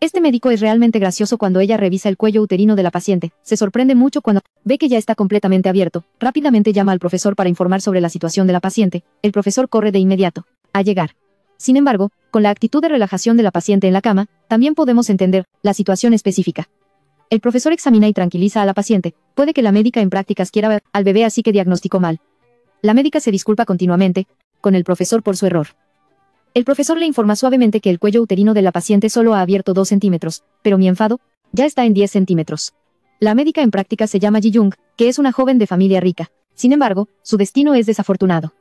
Este médico es realmente gracioso cuando ella revisa el cuello uterino de la paciente. Se sorprende mucho cuando ve que ya está completamente abierto. Rápidamente llama al profesor para informar sobre la situación de la paciente. El profesor corre de inmediato a llegar. Sin embargo, con la actitud de relajación de la paciente en la cama, también podemos entender la situación específica. El profesor examina y tranquiliza a la paciente. Puede que la médica en prácticas quiera ver al bebé, así que diagnosticó mal. La médica se disculpa continuamente con el profesor por su error. El profesor le informa suavemente que el cuello uterino de la paciente solo ha abierto 2 centímetros, pero mi enfado ya está en 10 centímetros. La médica en prácticas se llama Ji Jung, que es una joven de familia rica. Sin embargo, su destino es desafortunado.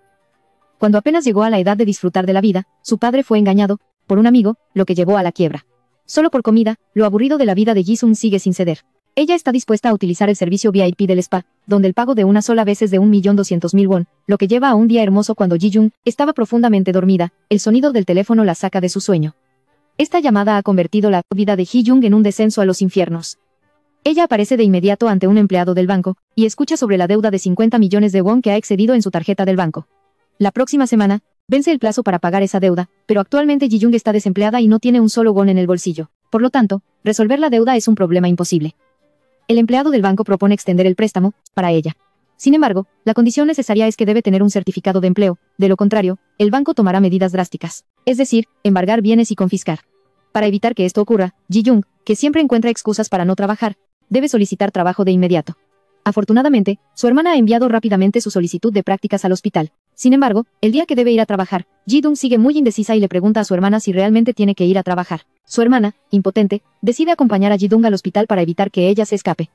Cuando apenas llegó a la edad de disfrutar de la vida, su padre fue engañado por un amigo, lo que llevó a la quiebra. Solo por comida, lo aburrido de la vida de Ji Sung sigue sin ceder. Ella está dispuesta a utilizar el servicio VIP del spa, donde el pago de una sola vez es de 1.200.000 won, lo que lleva a un día hermoso cuando Ji Jung estaba profundamente dormida. El sonido del teléfono la saca de su sueño. Esta llamada ha convertido la vida de Ji Jung en un descenso a los infiernos. Ella aparece de inmediato ante un empleado del banco, y escucha sobre la deuda de 50 millones de won que ha excedido en su tarjeta del banco. La próxima semana, vence el plazo para pagar esa deuda, pero actualmente Ji Jung está desempleada y no tiene un solo won en el bolsillo. Por lo tanto, resolver la deuda es un problema imposible. El empleado del banco propone extender el préstamo para ella. Sin embargo, la condición necesaria es que debe tener un certificado de empleo, de lo contrario, el banco tomará medidas drásticas, es decir, embargar bienes y confiscar. Para evitar que esto ocurra, Ji Jung, que siempre encuentra excusas para no trabajar, debe solicitar trabajo de inmediato. Afortunadamente, su hermana ha enviado rápidamente su solicitud de prácticas al hospital. Sin embargo, el día que debe ir a trabajar, Ji Jung sigue muy indecisa y le pregunta a su hermana si realmente tiene que ir a trabajar. Su hermana, impotente, decide acompañar a Ji Jung al hospital para evitar que ella se escape.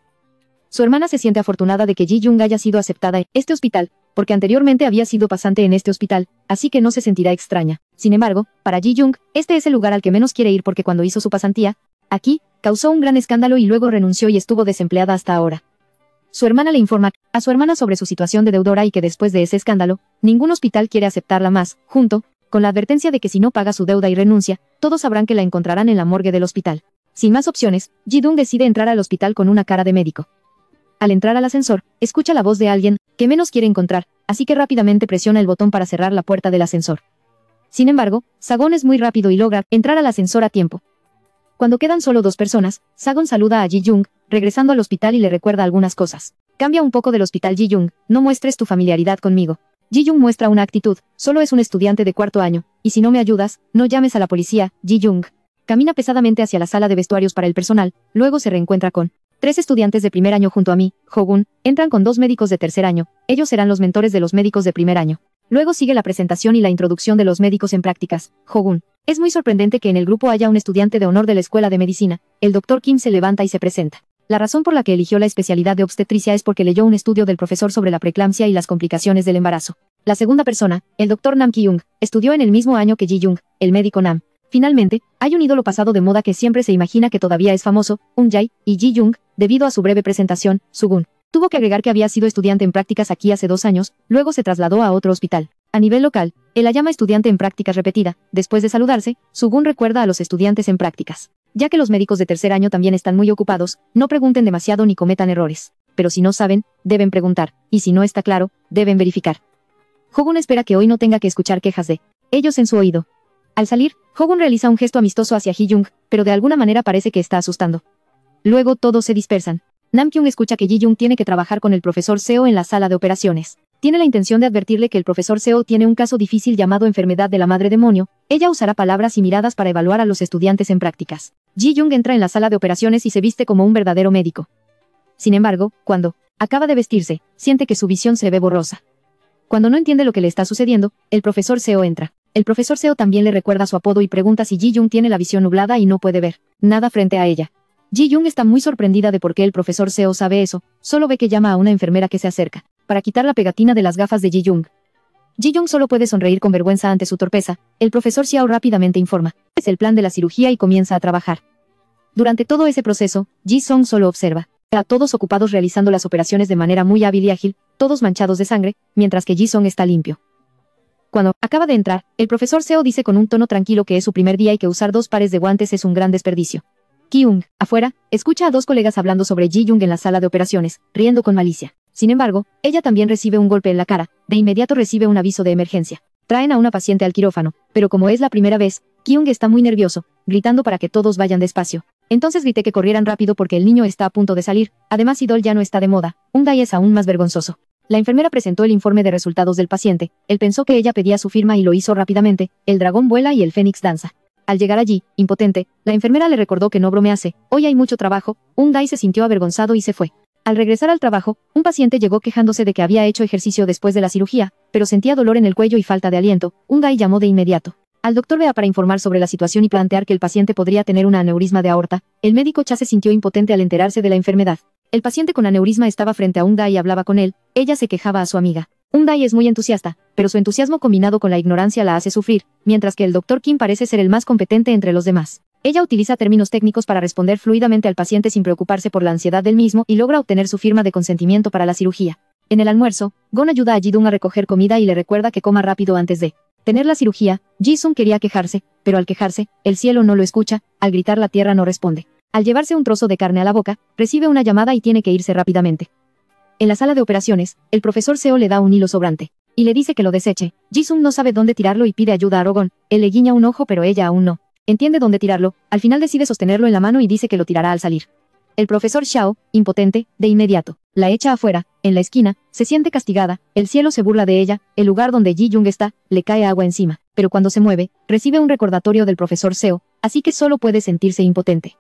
Su hermana se siente afortunada de que Ji Jung haya sido aceptada en este hospital, porque anteriormente había sido pasante en este hospital, así que no se sentirá extraña. Sin embargo, para Ji Jung, este es el lugar al que menos quiere ir porque cuando hizo su pasantía, aquí, causó un gran escándalo y luego renunció y estuvo desempleada hasta ahora. Su hermana le informa a su hermana sobre su situación de deudora y que después de ese escándalo, ningún hospital quiere aceptarla más, junto con la advertencia de que si no paga su deuda y renuncia, todos sabrán que la encontrarán en la morgue del hospital. Sin más opciones, Ji Jung decide entrar al hospital con una cara de médico. Al entrar al ascensor, escucha la voz de alguien que menos quiere encontrar, así que rápidamente presiona el botón para cerrar la puerta del ascensor. Sin embargo, Sagon es muy rápido y logra entrar al ascensor a tiempo. Cuando quedan solo 2 personas, Sagon saluda a Ji Jung, regresando al hospital y le recuerda algunas cosas. Cambia un poco del hospital Ji Jung, no muestres tu familiaridad conmigo. Ji Jung muestra una actitud, solo es un estudiante de 4º año, y si no me ayudas, no llames a la policía. Ji Jung camina pesadamente hacia la sala de vestuarios para el personal, luego se reencuentra con 3 estudiantes de 1er año junto a mí. Hogun, entran con 2 médicos de 3er año, ellos serán los mentores de los médicos de 1er año. Luego sigue la presentación y la introducción de los médicos en prácticas. Hogun, es muy sorprendente que en el grupo haya un estudiante de honor de la escuela de medicina. El Dr. Kim se levanta y se presenta. La razón por la que eligió la especialidad de obstetricia es porque leyó un estudio del profesor sobre la preeclampsia y las complicaciones del embarazo. La segunda persona, el Dr. Nam Ki-young, estudió en el mismo año que Ji Jung, el médico Nam. Finalmente, hay un ídolo pasado de moda que siempre se imagina que todavía es famoso, Jae, y Ji Jung, debido a su breve presentación, Sugun. Tuvo que agregar que había sido estudiante en prácticas aquí hace 2 años, luego se trasladó a otro hospital. A nivel local, él la llama estudiante en prácticas repetida. Después de saludarse, Sugun recuerda a los estudiantes en prácticas. Ya que los médicos de 3er año también están muy ocupados, no pregunten demasiado ni cometan errores. Pero si no saben, deben preguntar, y si no está claro, deben verificar. Hogun espera que hoy no tenga que escuchar quejas de ellos en su oído. Al salir, Hogun realiza un gesto amistoso hacia Ji Jung, pero de alguna manera parece que está asustando. Luego todos se dispersan. Nam Kyung escucha que Ji Jung tiene que trabajar con el profesor Seo en la sala de operaciones. Tiene la intención de advertirle que el profesor Seo tiene un caso difícil llamado enfermedad de la madre demonio. Ella usará palabras y miradas para evaluar a los estudiantes en prácticas. Ji Jung entra en la sala de operaciones y se viste como un verdadero médico. Sin embargo, cuando acaba de vestirse, siente que su visión se ve borrosa. Cuando no entiende lo que le está sucediendo, el profesor Seo entra. El profesor Seo también le recuerda su apodo y pregunta si Ji Jung tiene la visión nublada y no puede ver nada frente a ella. Ji Jung está muy sorprendida de por qué el profesor Seo sabe eso, solo ve que llama a una enfermera que se acerca, para quitar la pegatina de las gafas de Ji Jung. Ji Jung solo puede sonreír con vergüenza ante su torpeza. El profesor Xiao rápidamente informa. Es el plan de la cirugía y comienza a trabajar. Durante todo ese proceso, Ji Song solo observa. A todos ocupados realizando las operaciones de manera muy hábil y ágil, todos manchados de sangre, mientras que Ji Song está limpio. Cuando acaba de entrar, el profesor Seo dice con un tono tranquilo que es su primer día y que usar 2 pares de guantes es un gran desperdicio. Ki-young, afuera, escucha a 2 colegas hablando sobre Ji Jung en la sala de operaciones, riendo con malicia. Sin embargo, ella también recibe un golpe en la cara. De inmediato recibe un aviso de emergencia. Traen a una paciente al quirófano, pero como es la primera vez Kyung está muy nervioso, gritando para que todos vayan despacio. Entonces grité que corrieran rápido porque el niño está a punto de salir, además Idol ya no está de moda, Ungai es aún más vergonzoso. La enfermera presentó el informe de resultados del paciente, él pensó que ella pedía su firma y lo hizo rápidamente, el dragón vuela y el fénix danza. Al llegar allí, impotente, la enfermera le recordó que no bromease, hoy hay mucho trabajo, Ungai se sintió avergonzado y se fue. Al regresar al trabajo, un paciente llegó quejándose de que había hecho ejercicio después de la cirugía, pero sentía dolor en el cuello y falta de aliento, Ungai llamó de inmediato al doctor Bea para informar sobre la situación y plantear que el paciente podría tener un aneurisma de aorta. El médico Cha se sintió impotente al enterarse de la enfermedad. El paciente con aneurisma estaba frente a Ungai y hablaba con él, ella se quejaba a su amiga. Ungai es muy entusiasta, pero su entusiasmo combinado con la ignorancia la hace sufrir, mientras que el doctor Kim parece ser el más competente entre los demás. Ella utiliza términos técnicos para responder fluidamente al paciente sin preocuparse por la ansiedad del mismo y logra obtener su firma de consentimiento para la cirugía. En el almuerzo, Gon ayuda a Ji-dung a recoger comida y le recuerda que coma rápido antes de tener la cirugía. Ji-sung quería quejarse, pero al quejarse, el cielo no lo escucha, al gritar la tierra no responde. Al llevarse un trozo de carne a la boca, recibe una llamada y tiene que irse rápidamente. En la sala de operaciones, el profesor Seo le da un hilo sobrante y le dice que lo deseche. Ji-sung no sabe dónde tirarlo y pide ayuda a Rogon, él le guiña un ojo pero ella aún no entiende dónde tirarlo, al final decide sostenerlo en la mano y dice que lo tirará al salir. El profesor Xiao, impotente, de inmediato, la echa afuera, en la esquina, se siente castigada, el cielo se burla de ella, el lugar donde Ji-jung está, le cae agua encima, pero cuando se mueve, recibe un recordatorio del profesor Seo, así que solo puede sentirse impotente.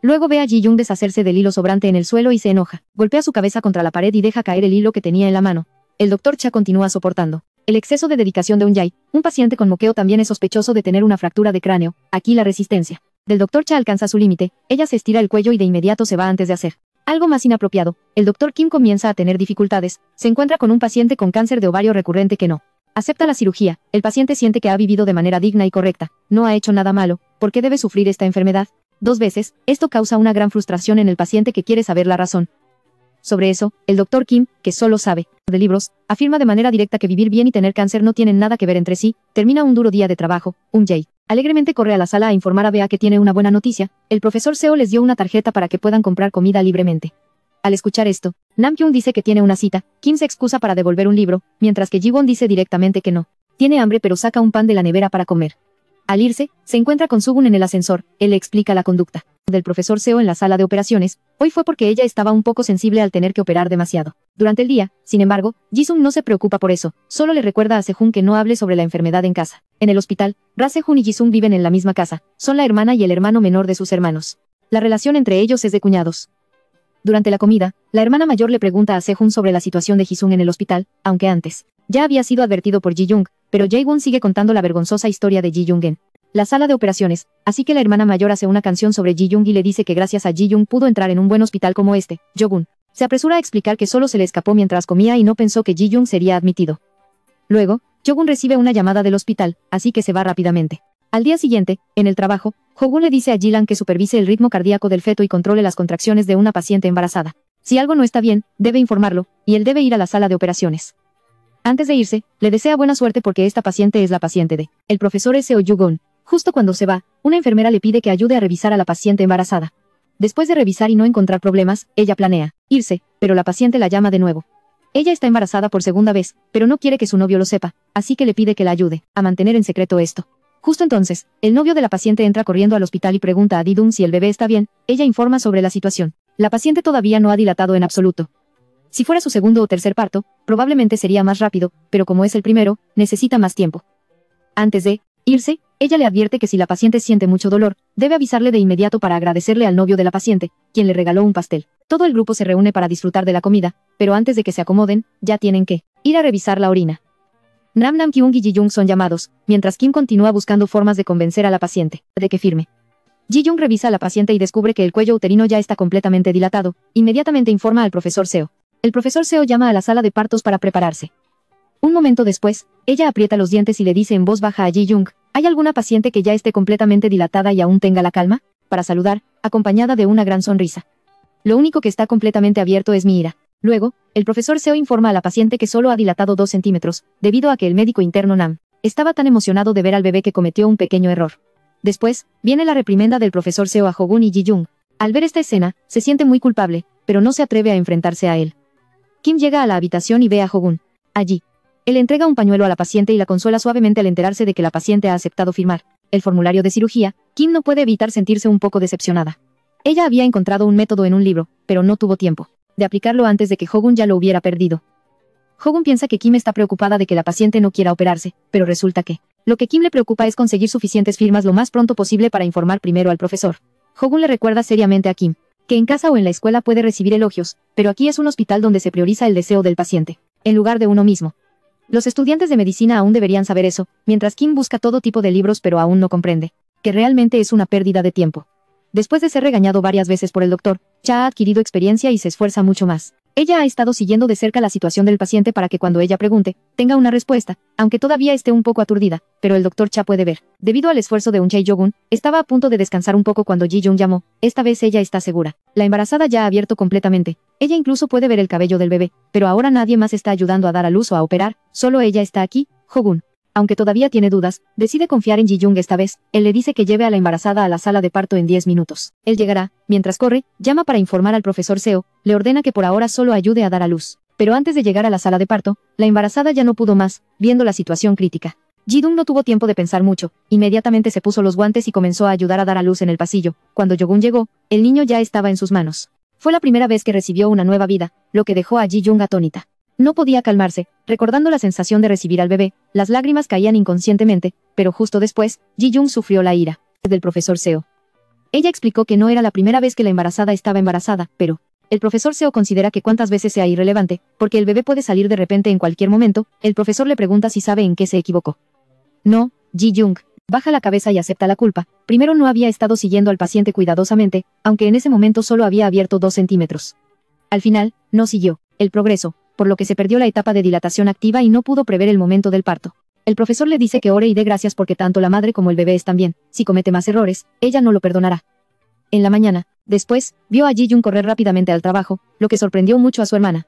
Luego ve a Ji-jung deshacerse del hilo sobrante en el suelo y se enoja, golpea su cabeza contra la pared y deja caer el hilo que tenía en la mano. El doctor Cha continúa soportando el exceso de dedicación de Ungai, un paciente con moqueo también es sospechoso de tener una fractura de cráneo, aquí la resistencia del doctor Cha alcanza su límite, ella se estira el cuello y de inmediato se va antes de hacer algo más inapropiado. El doctor Kim comienza a tener dificultades, se encuentra con un paciente con cáncer de ovario recurrente que no acepta la cirugía, el paciente siente que ha vivido de manera digna y correcta, no ha hecho nada malo, ¿por qué debe sufrir esta enfermedad? 2 veces, esto causa una gran frustración en el paciente que quiere saber la razón. Sobre eso, el doctor Kim, que solo sabe de libros, afirma de manera directa que vivir bien y tener cáncer no tienen nada que ver entre sí. Termina un duro día de trabajo, Jae alegremente corre a la sala a informar a Bea que tiene una buena noticia, el profesor Seo les dio una tarjeta para que puedan comprar comida libremente. Al escuchar esto, Namkyung dice que tiene una cita, Kim se excusa para devolver un libro, mientras que Ji-won dice directamente que no tiene hambre pero saca un pan de la nevera para comer. Al irse, se encuentra con Sugun en el ascensor, él le explica la conducta del profesor Seo en la sala de operaciones, hoy fue porque ella estaba un poco sensible al tener que operar demasiado. Durante el día, sin embargo, Ji-sung no se preocupa por eso, solo le recuerda a Sejun que no hable sobre la enfermedad en casa. En el hospital, Ra Sejun y Ji-sung viven en la misma casa, son la hermana y el hermano menor de sus hermanos. La relación entre ellos es de cuñados. Durante la comida, la hermana mayor le pregunta a Sejun sobre la situación de Ji-sung en el hospital, aunque antes ya había sido advertido por Ji-young, pero Jae-won sigue contando la vergonzosa historia de Ji-young en la sala de operaciones, así que la hermana mayor hace una canción sobre Ji-young y le dice que gracias a Ji-young pudo entrar en un buen hospital como este. Jogun se apresura a explicar que solo se le escapó mientras comía y no pensó que Ji-young sería admitido. Luego, Jogun recibe una llamada del hospital, así que se va rápidamente. Al día siguiente, en el trabajo, Jogun le dice a Ji-lan que supervise el ritmo cardíaco del feto y controle las contracciones de una paciente embarazada. Si algo no está bien, debe informarlo, y él debe ir a la sala de operaciones. Antes de irse, le desea buena suerte porque esta paciente es la paciente de el profesor Seo Yugon. Justo cuando se va, una enfermera le pide que ayude a revisar a la paciente embarazada. Después de revisar y no encontrar problemas, ella planea irse, pero la paciente la llama de nuevo. Ella está embarazada por segunda vez, pero no quiere que su novio lo sepa, así que le pide que la ayude a mantener en secreto esto. Justo entonces, el novio de la paciente entra corriendo al hospital y pregunta a Didun si el bebé está bien, ella informa sobre la situación. La paciente todavía no ha dilatado en absoluto. Si fuera su segundo o tercer parto, probablemente sería más rápido, pero como es el primero, necesita más tiempo. Antes de irse, ella le advierte que si la paciente siente mucho dolor, debe avisarle de inmediato para agradecerle al novio de la paciente, quien le regaló un pastel. Todo el grupo se reúne para disfrutar de la comida, pero antes de que se acomoden, ya tienen que ir a revisar la orina. Nam-kyung y Ji-young son llamados, mientras Kim continúa buscando formas de convencer a la paciente de que firme. Ji-young revisa a la paciente y descubre que el cuello uterino ya está completamente dilatado, inmediatamente informa al profesor Seo. El profesor Seo llama a la sala de partos para prepararse. Un momento después, ella aprieta los dientes y le dice en voz baja a Ji-young, ¿hay alguna paciente que ya esté completamente dilatada y aún tenga la calma? Para saludar, acompañada de una gran sonrisa. Lo único que está completamente abierto es mi ira. Luego, el profesor Seo informa a la paciente que solo ha dilatado 2 centímetros, debido a que el médico interno Nam estaba tan emocionado de ver al bebé que cometió un pequeño error. Después, viene la reprimenda del profesor Seo a Jogun y Ji-young. Al ver esta escena, se siente muy culpable, pero no se atreve a enfrentarse a él. Kim llega a la habitación y ve a Jogun. Allí. Él entrega un pañuelo a la paciente y la consuela suavemente al enterarse de que la paciente ha aceptado firmar el formulario de cirugía, Kim no puede evitar sentirse un poco decepcionada. Ella había encontrado un método en un libro, pero no tuvo tiempo de aplicarlo antes de que Hogun ya lo hubiera perdido. Hogun piensa que Kim está preocupada de que la paciente no quiera operarse, pero resulta que lo que Kim le preocupa es conseguir suficientes firmas lo más pronto posible para informar primero al profesor. Hogun le recuerda seriamente a Kim que en casa o en la escuela puede recibir elogios, pero aquí es un hospital donde se prioriza el deseo del paciente, en lugar de uno mismo. Los estudiantes de medicina aún deberían saber eso, mientras Kim busca todo tipo de libros pero aún no comprende que realmente es una pérdida de tiempo. Después de ser regañado varias veces por el doctor, Cha ha adquirido experiencia y se esfuerza mucho más. Ella ha estado siguiendo de cerca la situación del paciente para que cuando ella pregunte, tenga una respuesta, aunque todavía esté un poco aturdida, pero el doctor Cha puede ver. Debido al esfuerzo de Chae-yogun, estaba a punto de descansar un poco cuando Ji-jung llamó. Esta vez ella está segura. La embarazada ya ha abierto completamente. Ella incluso puede ver el cabello del bebé, pero ahora nadie más está ayudando a dar a luz o a operar, solo ella está aquí, Hogun. Aunque todavía tiene dudas, decide confiar en Ji-jung esta vez. Él le dice que lleve a la embarazada a la sala de parto en 10 minutos. Él llegará, mientras corre, llama para informar al profesor Seo, le ordena que por ahora solo ayude a dar a luz. Pero antes de llegar a la sala de parto, la embarazada ya no pudo más, viendo la situación crítica. Ji-dung no tuvo tiempo de pensar mucho, inmediatamente se puso los guantes y comenzó a ayudar a dar a luz en el pasillo. Cuando Yogun llegó, el niño ya estaba en sus manos. Fue la primera vez que recibió una nueva vida, lo que dejó a Ji-jung atónita. No podía calmarse, recordando la sensación de recibir al bebé, las lágrimas caían inconscientemente, pero justo después, Ji-jung sufrió la ira del profesor Seo. Ella explicó que no era la primera vez que la embarazada estaba embarazada, pero el profesor Seo considera que cuántas veces sea irrelevante, porque el bebé puede salir de repente en cualquier momento. El profesor le pregunta si sabe en qué se equivocó. No, Ji-jung baja la cabeza y acepta la culpa. Primero no había estado siguiendo al paciente cuidadosamente, aunque en ese momento solo había abierto 2 centímetros. Al final, no siguió el progreso, por lo que se perdió la etapa de dilatación activa y no pudo prever el momento del parto. El profesor le dice que ore y dé gracias porque tanto la madre como el bebé están bien. Si comete más errores, ella no lo perdonará. En la mañana, después, vio a Ji-jung correr rápidamente al trabajo, lo que sorprendió mucho a su hermana.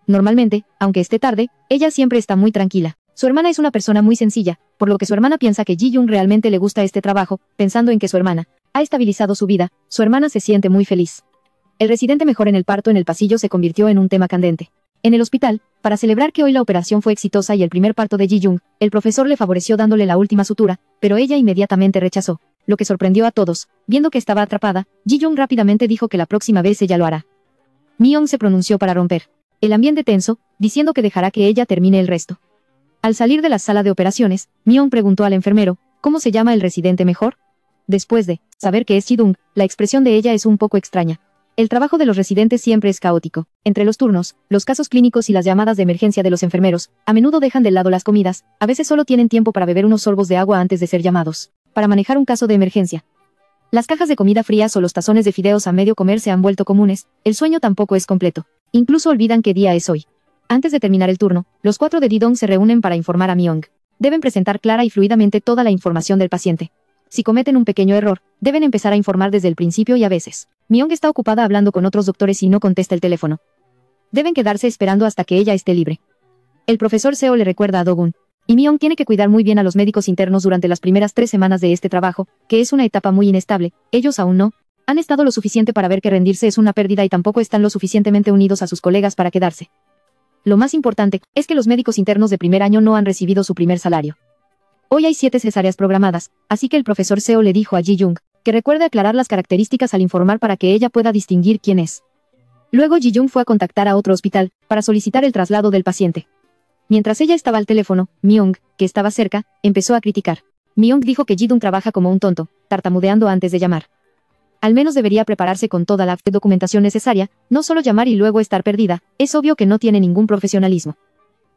Normalmente, aunque esté tarde, ella siempre está muy tranquila. Su hermana es una persona muy sencilla, por lo que su hermana piensa que Ji-jung realmente le gusta este trabajo, pensando en que su hermana ha estabilizado su vida, su hermana se siente muy feliz. El residente mejor en el parto en el pasillo se convirtió en un tema candente. En el hospital, para celebrar que hoy la operación fue exitosa y el primer parto de Ji-jung, el profesor le favoreció dándole la última sutura, pero ella inmediatamente rechazó, lo que sorprendió a todos. Viendo que estaba atrapada, Ji-jung rápidamente dijo que la próxima vez ella lo hará. Mi-on se pronunció para romper el ambiente tenso, diciendo que dejará que ella termine el resto. Al salir de la sala de operaciones, Mi-on preguntó al enfermero, ¿cómo se llama el residente mejor? Después de saber que es Ji-dung, la expresión de ella es un poco extraña. El trabajo de los residentes siempre es caótico. Entre los turnos, los casos clínicos y las llamadas de emergencia de los enfermeros, a menudo dejan de lado las comidas, a veces solo tienen tiempo para beber unos sorbos de agua antes de ser llamados. Para manejar un caso de emergencia. Las cajas de comida frías o los tazones de fideos a medio comer se han vuelto comunes, el sueño tampoco es completo. Incluso olvidan qué día es hoy. Antes de terminar el turno, los 4 de Didong se reúnen para informar a Mi-on. Deben presentar clara y fluidamente toda la información del paciente. Si cometen un pequeño error, deben empezar a informar desde el principio y a veces. Mi-on está ocupada hablando con otros doctores y no contesta el teléfono. Deben quedarse esperando hasta que ella esté libre. El profesor Seo le recuerda a Do-gun. Y Mi-on tiene que cuidar muy bien a los médicos internos durante las primeras 3 semanas de este trabajo, que es una etapa muy inestable. Ellos aún no han estado lo suficiente para ver que rendirse es una pérdida y tampoco están lo suficientemente unidos a sus colegas para quedarse. Lo más importante es que los médicos internos de primer año no han recibido su primer salario. Hoy hay 7 cesáreas programadas, así que el profesor Seo le dijo a Ji-jung que recuerde aclarar las características al informar para que ella pueda distinguir quién es. Luego Ji-jung fue a contactar a otro hospital para solicitar el traslado del paciente. Mientras ella estaba al teléfono, Mi-on, que estaba cerca, empezó a criticar. Mi-on dijo que Ji-dung trabaja como un tonto, tartamudeando antes de llamar. Al menos debería prepararse con toda la documentación necesaria, no solo llamar y luego estar perdida. Es obvio que no tiene ningún profesionalismo.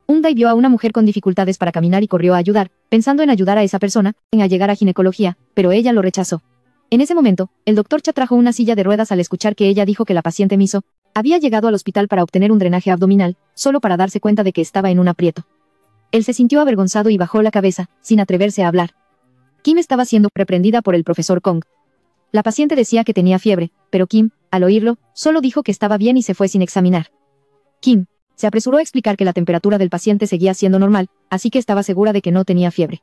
Undai vio a una mujer con dificultades para caminar y corrió a ayudar, pensando en ayudar a esa persona, en llegar a ginecología, pero ella lo rechazó. En ese momento, el doctor Cha trajo una silla de ruedas al escuchar que ella dijo que la paciente Miso había llegado al hospital para obtener un drenaje abdominal, solo para darse cuenta de que estaba en un aprieto. Él se sintió avergonzado y bajó la cabeza, sin atreverse a hablar. Kim estaba siendo reprendida por el profesor Kong. La paciente decía que tenía fiebre, pero Kim, al oírlo, solo dijo que estaba bien y se fue sin examinar. Kim se apresuró a explicar que la temperatura del paciente seguía siendo normal, así que estaba segura de que no tenía fiebre.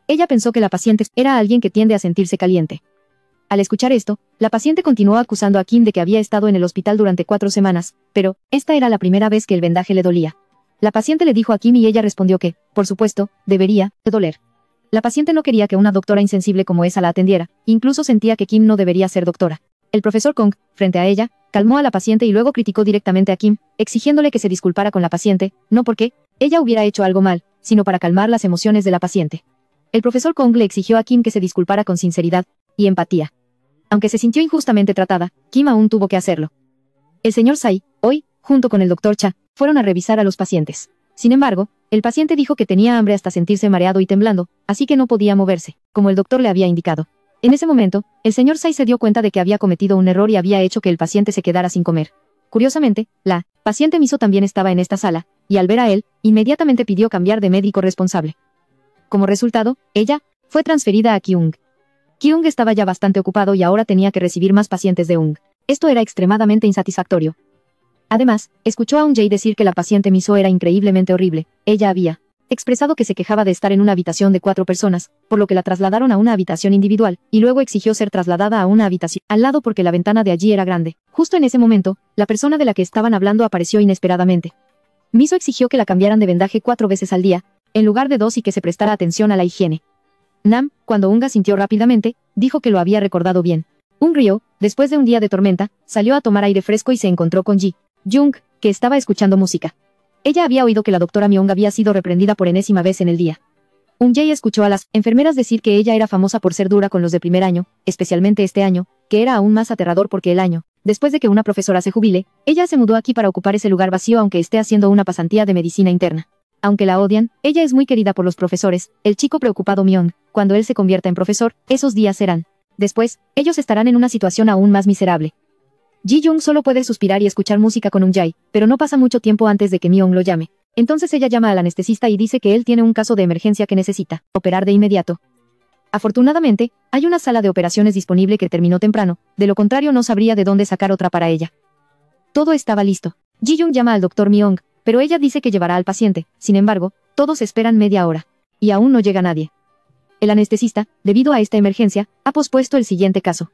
Ella pensó que la paciente era alguien que tiende a sentirse caliente. Al escuchar esto, la paciente continuó acusando a Kim de que había estado en el hospital durante 4 semanas, pero esta era la primera vez que el vendaje le dolía. La paciente le dijo a Kim y ella respondió que, por supuesto, debería de doler. La paciente no quería que una doctora insensible como esa la atendiera, incluso sentía que Kim no debería ser doctora. El profesor Kong, frente a ella, calmó a la paciente y luego criticó directamente a Kim, exigiéndole que se disculpara con la paciente, no porque ella hubiera hecho algo mal, sino para calmar las emociones de la paciente. El profesor Kong le exigió a Kim que se disculpara con sinceridad y empatía. Aunque se sintió injustamente tratada, Kim aún tuvo que hacerlo. El señor Sai, hoy, junto con el doctor Cha, fueron a revisar a los pacientes. Sin embargo, el paciente dijo que tenía hambre hasta sentirse mareado y temblando, así que no podía moverse, como el doctor le había indicado. En ese momento, el señor Sai se dio cuenta de que había cometido un error y había hecho que el paciente se quedara sin comer. Curiosamente, la paciente Miso también estaba en esta sala, y al ver a él, inmediatamente pidió cambiar de médico responsable. Como resultado, ella fue transferida a Kyung. Kyung estaba ya bastante ocupado y ahora tenía que recibir más pacientes de Ung. Esto era extremadamente insatisfactorio. Además, escuchó a Eun-jae decir que la paciente Miso era increíblemente horrible. Ella había expresado que se quejaba de estar en una habitación de 4 personas, por lo que la trasladaron a una habitación individual, y luego exigió ser trasladada a una habitación al lado porque la ventana de allí era grande. Justo en ese momento, la persona de la que estaban hablando apareció inesperadamente. Miso exigió que la cambiaran de vendaje 4 veces al día, en lugar de 2 y que se prestara atención a la higiene. Nam, cuando Unga sintió rápidamente, dijo que lo había recordado bien. Un río, después de un día de tormenta, salió a tomar aire fresco y se encontró con Ji Jung, que estaba escuchando música. Ella había oído que la doctora Myung había sido reprendida por enésima vez en el día. Eun-jae escuchó a las enfermeras decir que ella era famosa por ser dura con los de primer año, especialmente este año, que era aún más aterrador porque el año, después de que una profesora se jubile, ella se mudó aquí para ocupar ese lugar vacío aunque esté haciendo una pasantía de medicina interna. Aunque la odian, ella es muy querida por los profesores, el chico preocupado Myung, cuando él se convierta en profesor, esos días serán. Después, ellos estarán en una situación aún más miserable. Ji Jung solo puede suspirar y escuchar música con Eun-jae, pero no pasa mucho tiempo antes de que Myung lo llame. Entonces ella llama al anestesista y dice que él tiene un caso de emergencia que necesita operar de inmediato. Afortunadamente, hay una sala de operaciones disponible que terminó temprano, de lo contrario no sabría de dónde sacar otra para ella. Todo estaba listo. Ji Jung llama al doctor Myung, pero ella dice que llevará al paciente, sin embargo, todos esperan media hora. Y aún no llega nadie. El anestesista, debido a esta emergencia, ha pospuesto el siguiente caso.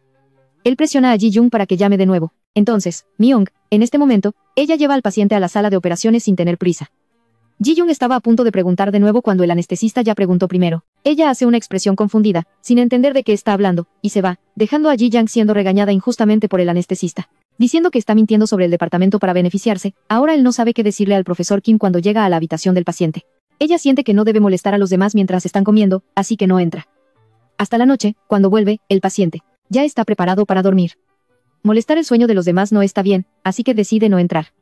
Él presiona a Ji Jung para que llame de nuevo. Entonces, Myung, en este momento, ella lleva al paciente a la sala de operaciones sin tener prisa. Ji Jung estaba a punto de preguntar de nuevo cuando el anestesista ya preguntó primero. Ella hace una expresión confundida, sin entender de qué está hablando, y se va, dejando a Ji Jung siendo regañada injustamente por el anestesista. Diciendo que está mintiendo sobre el departamento para beneficiarse, ahora él no sabe qué decirle al profesor Kim cuando llega a la habitación del paciente. Ella siente que no debe molestar a los demás mientras están comiendo, así que no entra. Hasta la noche, cuando vuelve, el paciente ya está preparado para dormir. Molestar el sueño de los demás no está bien, así que decide no entrar.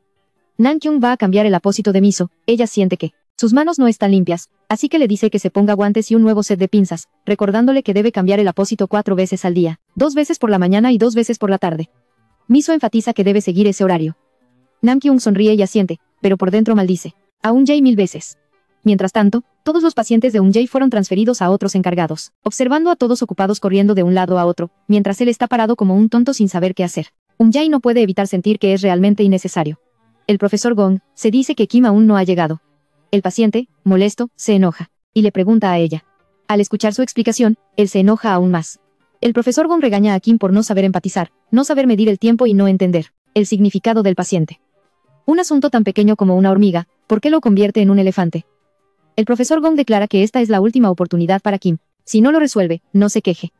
Nam Kyung va a cambiar el apósito de Miso, ella siente que sus manos no están limpias, así que le dice que se ponga guantes y un nuevo set de pinzas, recordándole que debe cambiar el apósito 4 veces al día, 2 veces por la mañana y 2 veces por la tarde. Miso enfatiza que debe seguir ese horario. Nam Kyung sonríe y asiente, pero por dentro maldice a Eun-jae 1000 veces. Mientras tanto, todos los pacientes de Eun-jae fueron transferidos a otros encargados, observando a todos ocupados corriendo de un lado a otro, mientras él está parado como un tonto sin saber qué hacer. Eun-jae no puede evitar sentir que es realmente innecesario. El profesor Gong se dice que Kim aún no ha llegado. El paciente, molesto, se enoja, y le pregunta a ella. Al escuchar su explicación, él se enoja aún más. El profesor Gong regaña a Kim por no saber empatizar, no saber medir el tiempo y no entender el significado del paciente. Un asunto tan pequeño como una hormiga, ¿por qué lo convierte en un elefante? El profesor Gong declara que esta es la última oportunidad para Kim. Si no lo resuelve, no se queje.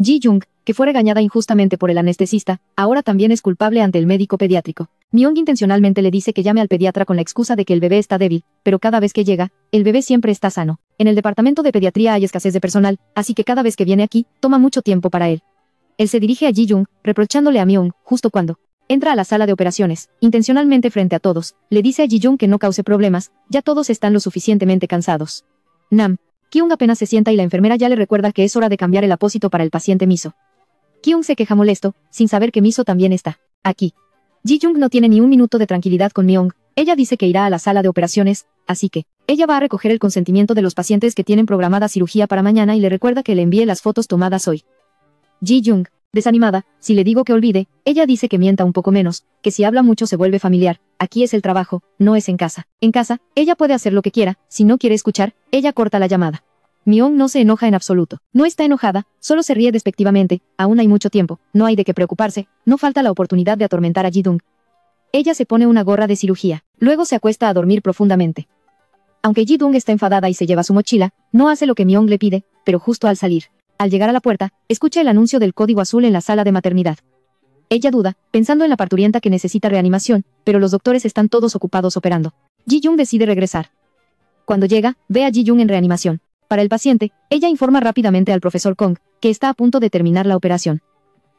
Ji Jung, que fue regañada injustamente por el anestesista, ahora también es culpable ante el médico pediátrico. Myung intencionalmente le dice que llame al pediatra con la excusa de que el bebé está débil, pero cada vez que llega, el bebé siempre está sano. En el departamento de pediatría hay escasez de personal, así que cada vez que viene aquí, toma mucho tiempo para él. Él se dirige a Ji Jung, reprochándole a Myung, justo cuando entra a la sala de operaciones, intencionalmente frente a todos, le dice a Ji Jung que no cause problemas, ya todos están lo suficientemente cansados. Nam Kyung apenas se sienta y la enfermera ya le recuerda que es hora de cambiar el apósito para el paciente Miso. Kyung se queja molesto, sin saber que Miso también está aquí. Ji Jung no tiene ni un minuto de tranquilidad con Myung, ella dice que irá a la sala de operaciones, así que ella va a recoger el consentimiento de los pacientes que tienen programada cirugía para mañana y le recuerda que le envíe las fotos tomadas hoy. Ji Jung, desanimada, si le digo que olvide, ella dice que mienta un poco menos, que si habla mucho se vuelve familiar, aquí es el trabajo, no es en casa. En casa, ella puede hacer lo que quiera, si no quiere escuchar, ella corta la llamada. Myung no se enoja en absoluto, no está enojada, solo se ríe despectivamente, aún hay mucho tiempo, no hay de qué preocuparse, no falta la oportunidad de atormentar a Ji Dung. Ella se pone una gorra de cirugía, luego se acuesta a dormir profundamente. Aunque Ji-Dung está enfadada y se lleva su mochila, no hace lo que Myung le pide, pero justo al salir. Al llegar a la puerta, escucha el anuncio del código azul en la sala de maternidad. Ella duda, pensando en la parturienta que necesita reanimación, pero los doctores están todos ocupados operando. Ji-Jung decide regresar. Cuando llega, ve a Ji-Jung en reanimación. Para el paciente, ella informa rápidamente al profesor Kong, que está a punto de terminar la operación.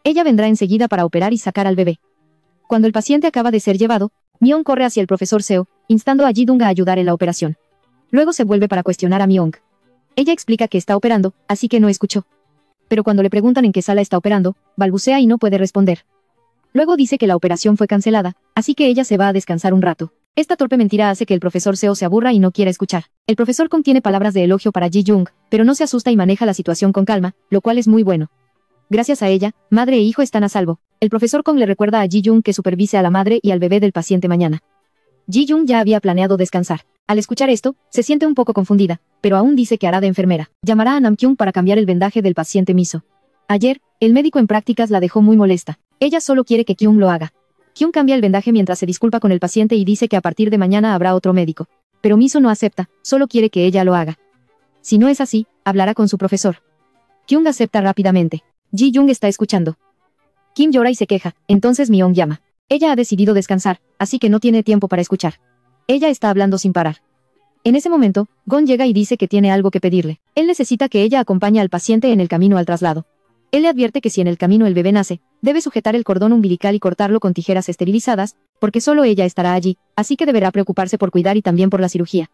Ella vendrá enseguida para operar y sacar al bebé. Cuando el paciente acaba de ser llevado, Myung corre hacia el profesor Seo, instando a Ji-Dung a ayudar en la operación. Luego se vuelve para cuestionar a Myung. Ella explica que está operando, así que no escuchó. Pero cuando le preguntan en qué sala está operando, balbucea y no puede responder. Luego dice que la operación fue cancelada, así que ella se va a descansar un rato. Esta torpe mentira hace que el profesor Seo se aburra y no quiera escuchar. El profesor Kong tiene palabras de elogio para Ji-Jung, pero no se asusta y maneja la situación con calma, lo cual es muy bueno. Gracias a ella, madre e hijo están a salvo. El profesor Kong le recuerda a Ji-Jung que supervise a la madre y al bebé del paciente mañana. Ji-Jung ya había planeado descansar. Al escuchar esto, se siente un poco confundida, pero aún dice que hará de enfermera. Llamará a Nam-kyung para cambiar el vendaje del paciente Miso. Ayer, el médico en prácticas la dejó muy molesta. Ella solo quiere que Kyung lo haga. Kyung cambia el vendaje mientras se disculpa con el paciente y dice que a partir de mañana habrá otro médico. Pero Miso no acepta, solo quiere que ella lo haga. Si no es así, hablará con su profesor. Kyung acepta rápidamente. Ji-Jung está escuchando. Kim llora y se queja, entonces Myung llama. Ella ha decidido descansar, así que no tiene tiempo para escuchar. Ella está hablando sin parar. En ese momento, Gon llega y dice que tiene algo que pedirle. Él necesita que ella acompañe al paciente en el camino al traslado. Él le advierte que si en el camino el bebé nace, debe sujetar el cordón umbilical y cortarlo con tijeras esterilizadas, porque solo ella estará allí, así que deberá preocuparse por cuidar y también por la cirugía.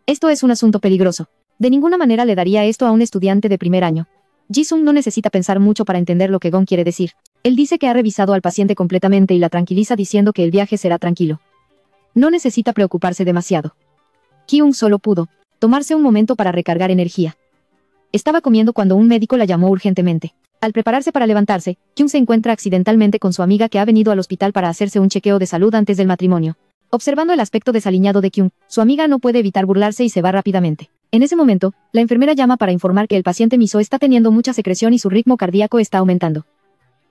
Esto es un asunto peligroso. De ninguna manera le daría esto a un estudiante de primer año. Ji-Sung no necesita pensar mucho para entender lo que Gon quiere decir. Él dice que ha revisado al paciente completamente y la tranquiliza diciendo que el viaje será tranquilo. No necesita preocuparse demasiado. Kyung solo pudo tomarse un momento para recargar energía. Estaba comiendo cuando un médico la llamó urgentemente. Al prepararse para levantarse, Kyung se encuentra accidentalmente con su amiga que ha venido al hospital para hacerse un chequeo de salud antes del matrimonio. Observando el aspecto desaliñado de Kyung, su amiga no puede evitar burlarse y se va rápidamente. En ese momento, la enfermera llama para informar que el paciente Miso está teniendo mucha secreción y su ritmo cardíaco está aumentando.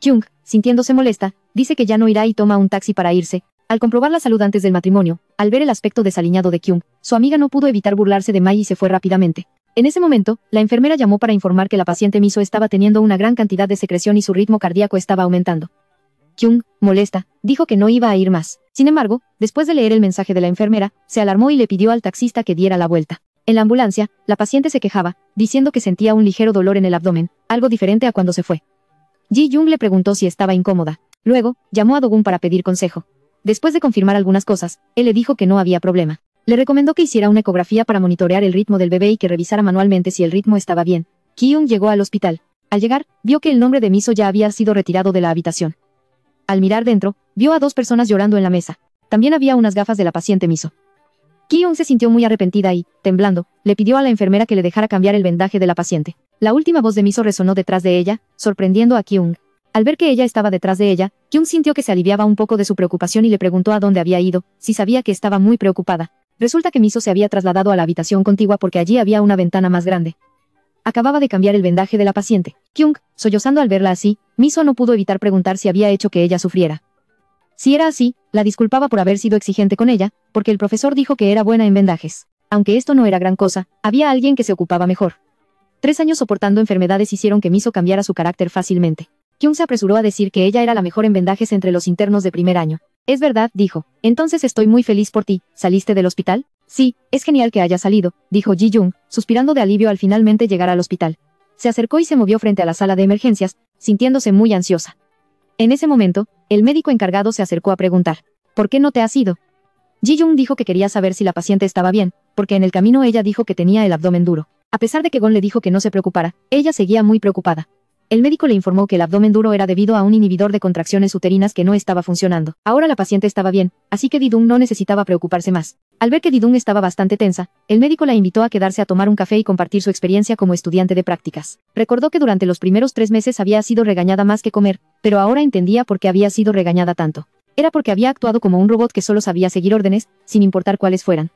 Kyung, sintiéndose molesta, dice que ya no irá y toma un taxi para irse. Al comprobar la salud antes del matrimonio, al ver el aspecto desaliñado de Kyung, su amiga no pudo evitar burlarse de Mai y se fue rápidamente. En ese momento, la enfermera llamó para informar que la paciente Miso estaba teniendo una gran cantidad de secreción y su ritmo cardíaco estaba aumentando. Kyung, molesta, dijo que no iba a ir más. Sin embargo, después de leer el mensaje de la enfermera, se alarmó y le pidió al taxista que diera la vuelta. En la ambulancia, la paciente se quejaba, diciendo que sentía un ligero dolor en el abdomen, algo diferente a cuando se fue. Ji-Jung le preguntó si estaba incómoda. Luego, llamó a Do-gun para pedir consejo. Después de confirmar algunas cosas, él le dijo que no había problema. Le recomendó que hiciera una ecografía para monitorear el ritmo del bebé y que revisara manualmente si el ritmo estaba bien. Kyung llegó al hospital. Al llegar, vio que el nombre de Miso ya había sido retirado de la habitación. Al mirar dentro, vio a dos personas llorando en la mesa. También había unas gafas de la paciente Miso. Kyung se sintió muy arrepentida y, temblando, le pidió a la enfermera que le dejara cambiar el vendaje de la paciente. La última voz de Miso resonó detrás de ella, sorprendiendo a Kyung. Al ver que ella estaba detrás de ella, Kyung sintió que se aliviaba un poco de su preocupación y le preguntó a dónde había ido, si sabía que estaba muy preocupada. Resulta que Miso se había trasladado a la habitación contigua porque allí había una ventana más grande. Acababa de cambiar el vendaje de la paciente. Kyung, sollozando al verla así, Miso no pudo evitar preguntar si había hecho que ella sufriera. Si era así, la disculpaba por haber sido exigente con ella, porque el profesor dijo que era buena en vendajes. Aunque esto no era gran cosa, había alguien que se ocupaba mejor. 3 años soportando enfermedades hicieron que Miso cambiara su carácter fácilmente. Kyung se apresuró a decir que ella era la mejor en vendajes entre los internos de primer año. Es verdad, dijo. Entonces estoy muy feliz por ti. ¿Saliste del hospital? Sí, es genial que haya salido, dijo Ji-Jung, suspirando de alivio al finalmente llegar al hospital. Se acercó y se movió frente a la sala de emergencias, sintiéndose muy ansiosa. En ese momento, el médico encargado se acercó a preguntar, ¿por qué no te has ido? Ji-Jung dijo que quería saber si la paciente estaba bien, porque en el camino ella dijo que tenía el abdomen duro. A pesar de que Gon le dijo que no se preocupara, ella seguía muy preocupada. El médico le informó que el abdomen duro era debido a un inhibidor de contracciones uterinas que no estaba funcionando. Ahora la paciente estaba bien, así que Di-Dung no necesitaba preocuparse más. Al ver que Di-Dung estaba bastante tensa, el médico la invitó a quedarse a tomar un café y compartir su experiencia como estudiante de prácticas. Recordó que durante los primeros 3 meses había sido regañada más que comer, pero ahora entendía por qué había sido regañada tanto. Era porque había actuado como un robot que solo sabía seguir órdenes, sin importar cuáles fueran.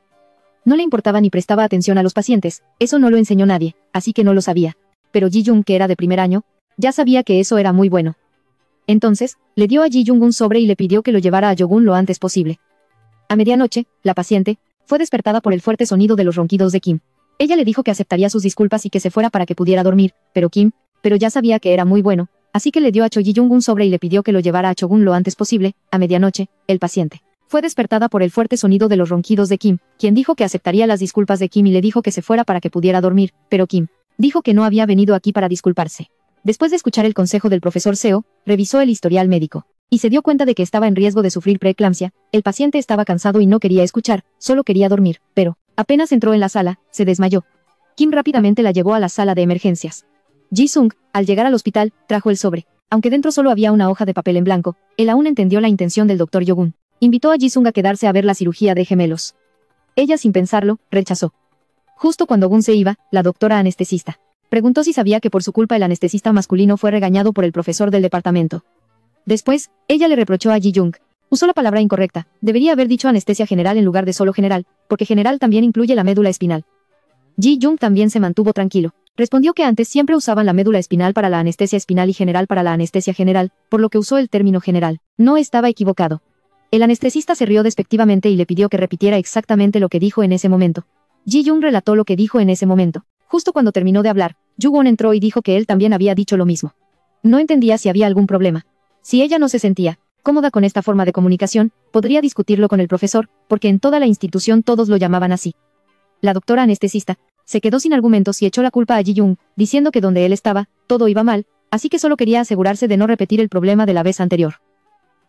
No le importaba ni prestaba atención a los pacientes, eso no lo enseñó nadie, así que no lo sabía. Pero Ji-Jung, que era de primer año, ya sabía que eso era muy bueno. Entonces, le dio a Ji-Jung un sobre y le pidió que lo llevara a Yogun lo antes posible. A medianoche, la paciente fue despertada por el fuerte sonido de los ronquidos de Kim. Ella le dijo que aceptaría sus disculpas y que se fuera para que pudiera dormir, pero ya sabía que era muy bueno, así que le dio a Cho Ji-young un sobre y le pidió que lo llevara a Chogun lo antes posible. A medianoche, el paciente fue despertada por el fuerte sonido de los ronquidos de Kim, quien dijo que aceptaría las disculpas de Kim y le dijo que se fuera para que pudiera dormir, pero Kim dijo que no había venido aquí para disculparse. Después de escuchar el consejo del profesor Seo, revisó el historial médico y se dio cuenta de que estaba en riesgo de sufrir preeclampsia. El paciente estaba cansado y no quería escuchar, solo quería dormir, pero apenas entró en la sala, se desmayó. Kim rápidamente la llevó a la sala de emergencias. Ji-sung, al llegar al hospital, trajo el sobre. Aunque dentro solo había una hoja de papel en blanco, él aún entendió la intención del Dr. Yogun. Invitó a Ji-sung a quedarse a ver la cirugía de gemelos. Ella, sin pensarlo, rechazó. Justo cuando Gun se iba, la doctora anestesista preguntó si sabía que por su culpa el anestesista masculino fue regañado por el profesor del departamento. Después, ella le reprochó a Ji-jung. Usó la palabra incorrecta, debería haber dicho anestesia general en lugar de solo general, porque general también incluye la médula espinal. Ji-jung también se mantuvo tranquilo. Respondió que antes siempre usaban la médula espinal para la anestesia espinal y general para la anestesia general, por lo que usó el término general. No estaba equivocado. El anestesista se rió despectivamente y le pidió que repitiera exactamente lo que dijo en ese momento. Ji-jung relató lo que dijo en ese momento. Justo cuando terminó de hablar, Yu-won entró y dijo que él también había dicho lo mismo. No entendía si había algún problema. Si ella no se sentía cómoda con esta forma de comunicación, podría discutirlo con el profesor, porque en toda la institución todos lo llamaban así. La doctora anestesista se quedó sin argumentos y echó la culpa a Ji-jung, diciendo que donde él estaba, todo iba mal, así que solo quería asegurarse de no repetir el problema de la vez anterior.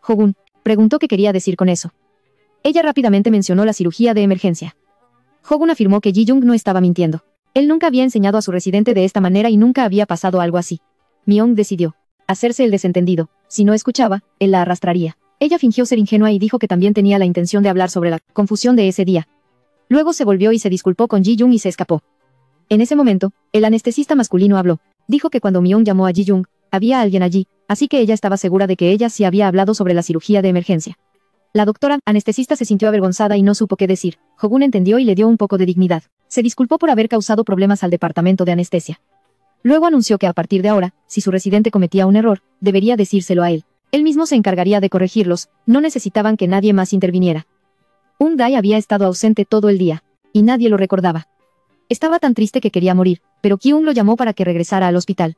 Hogun preguntó qué quería decir con eso. Ella rápidamente mencionó la cirugía de emergencia. Hogun afirmó que Ji-jung no estaba mintiendo. Él nunca había enseñado a su residente de esta manera y nunca había pasado algo así. Myung decidió hacerse el desentendido. Si no escuchaba, él la arrastraría. Ella fingió ser ingenua y dijo que también tenía la intención de hablar sobre la confusión de ese día. Luego se volvió y se disculpó con Ji-jung y se escapó. En ese momento, el anestesista masculino habló. Dijo que cuando Myung llamó a Ji-jung, había alguien allí, así que ella estaba segura de que ella sí había hablado sobre la cirugía de emergencia. La doctora anestesista se sintió avergonzada y no supo qué decir. Hogun entendió y le dio un poco de dignidad. Se disculpó por haber causado problemas al departamento de anestesia. Luego anunció que a partir de ahora, si su residente cometía un error, debería decírselo a él. Él mismo se encargaría de corregirlos, no necesitaban que nadie más interviniera. Dae había estado ausente todo el día, y nadie lo recordaba. Estaba tan triste que quería morir, pero Kyung lo llamó para que regresara al hospital.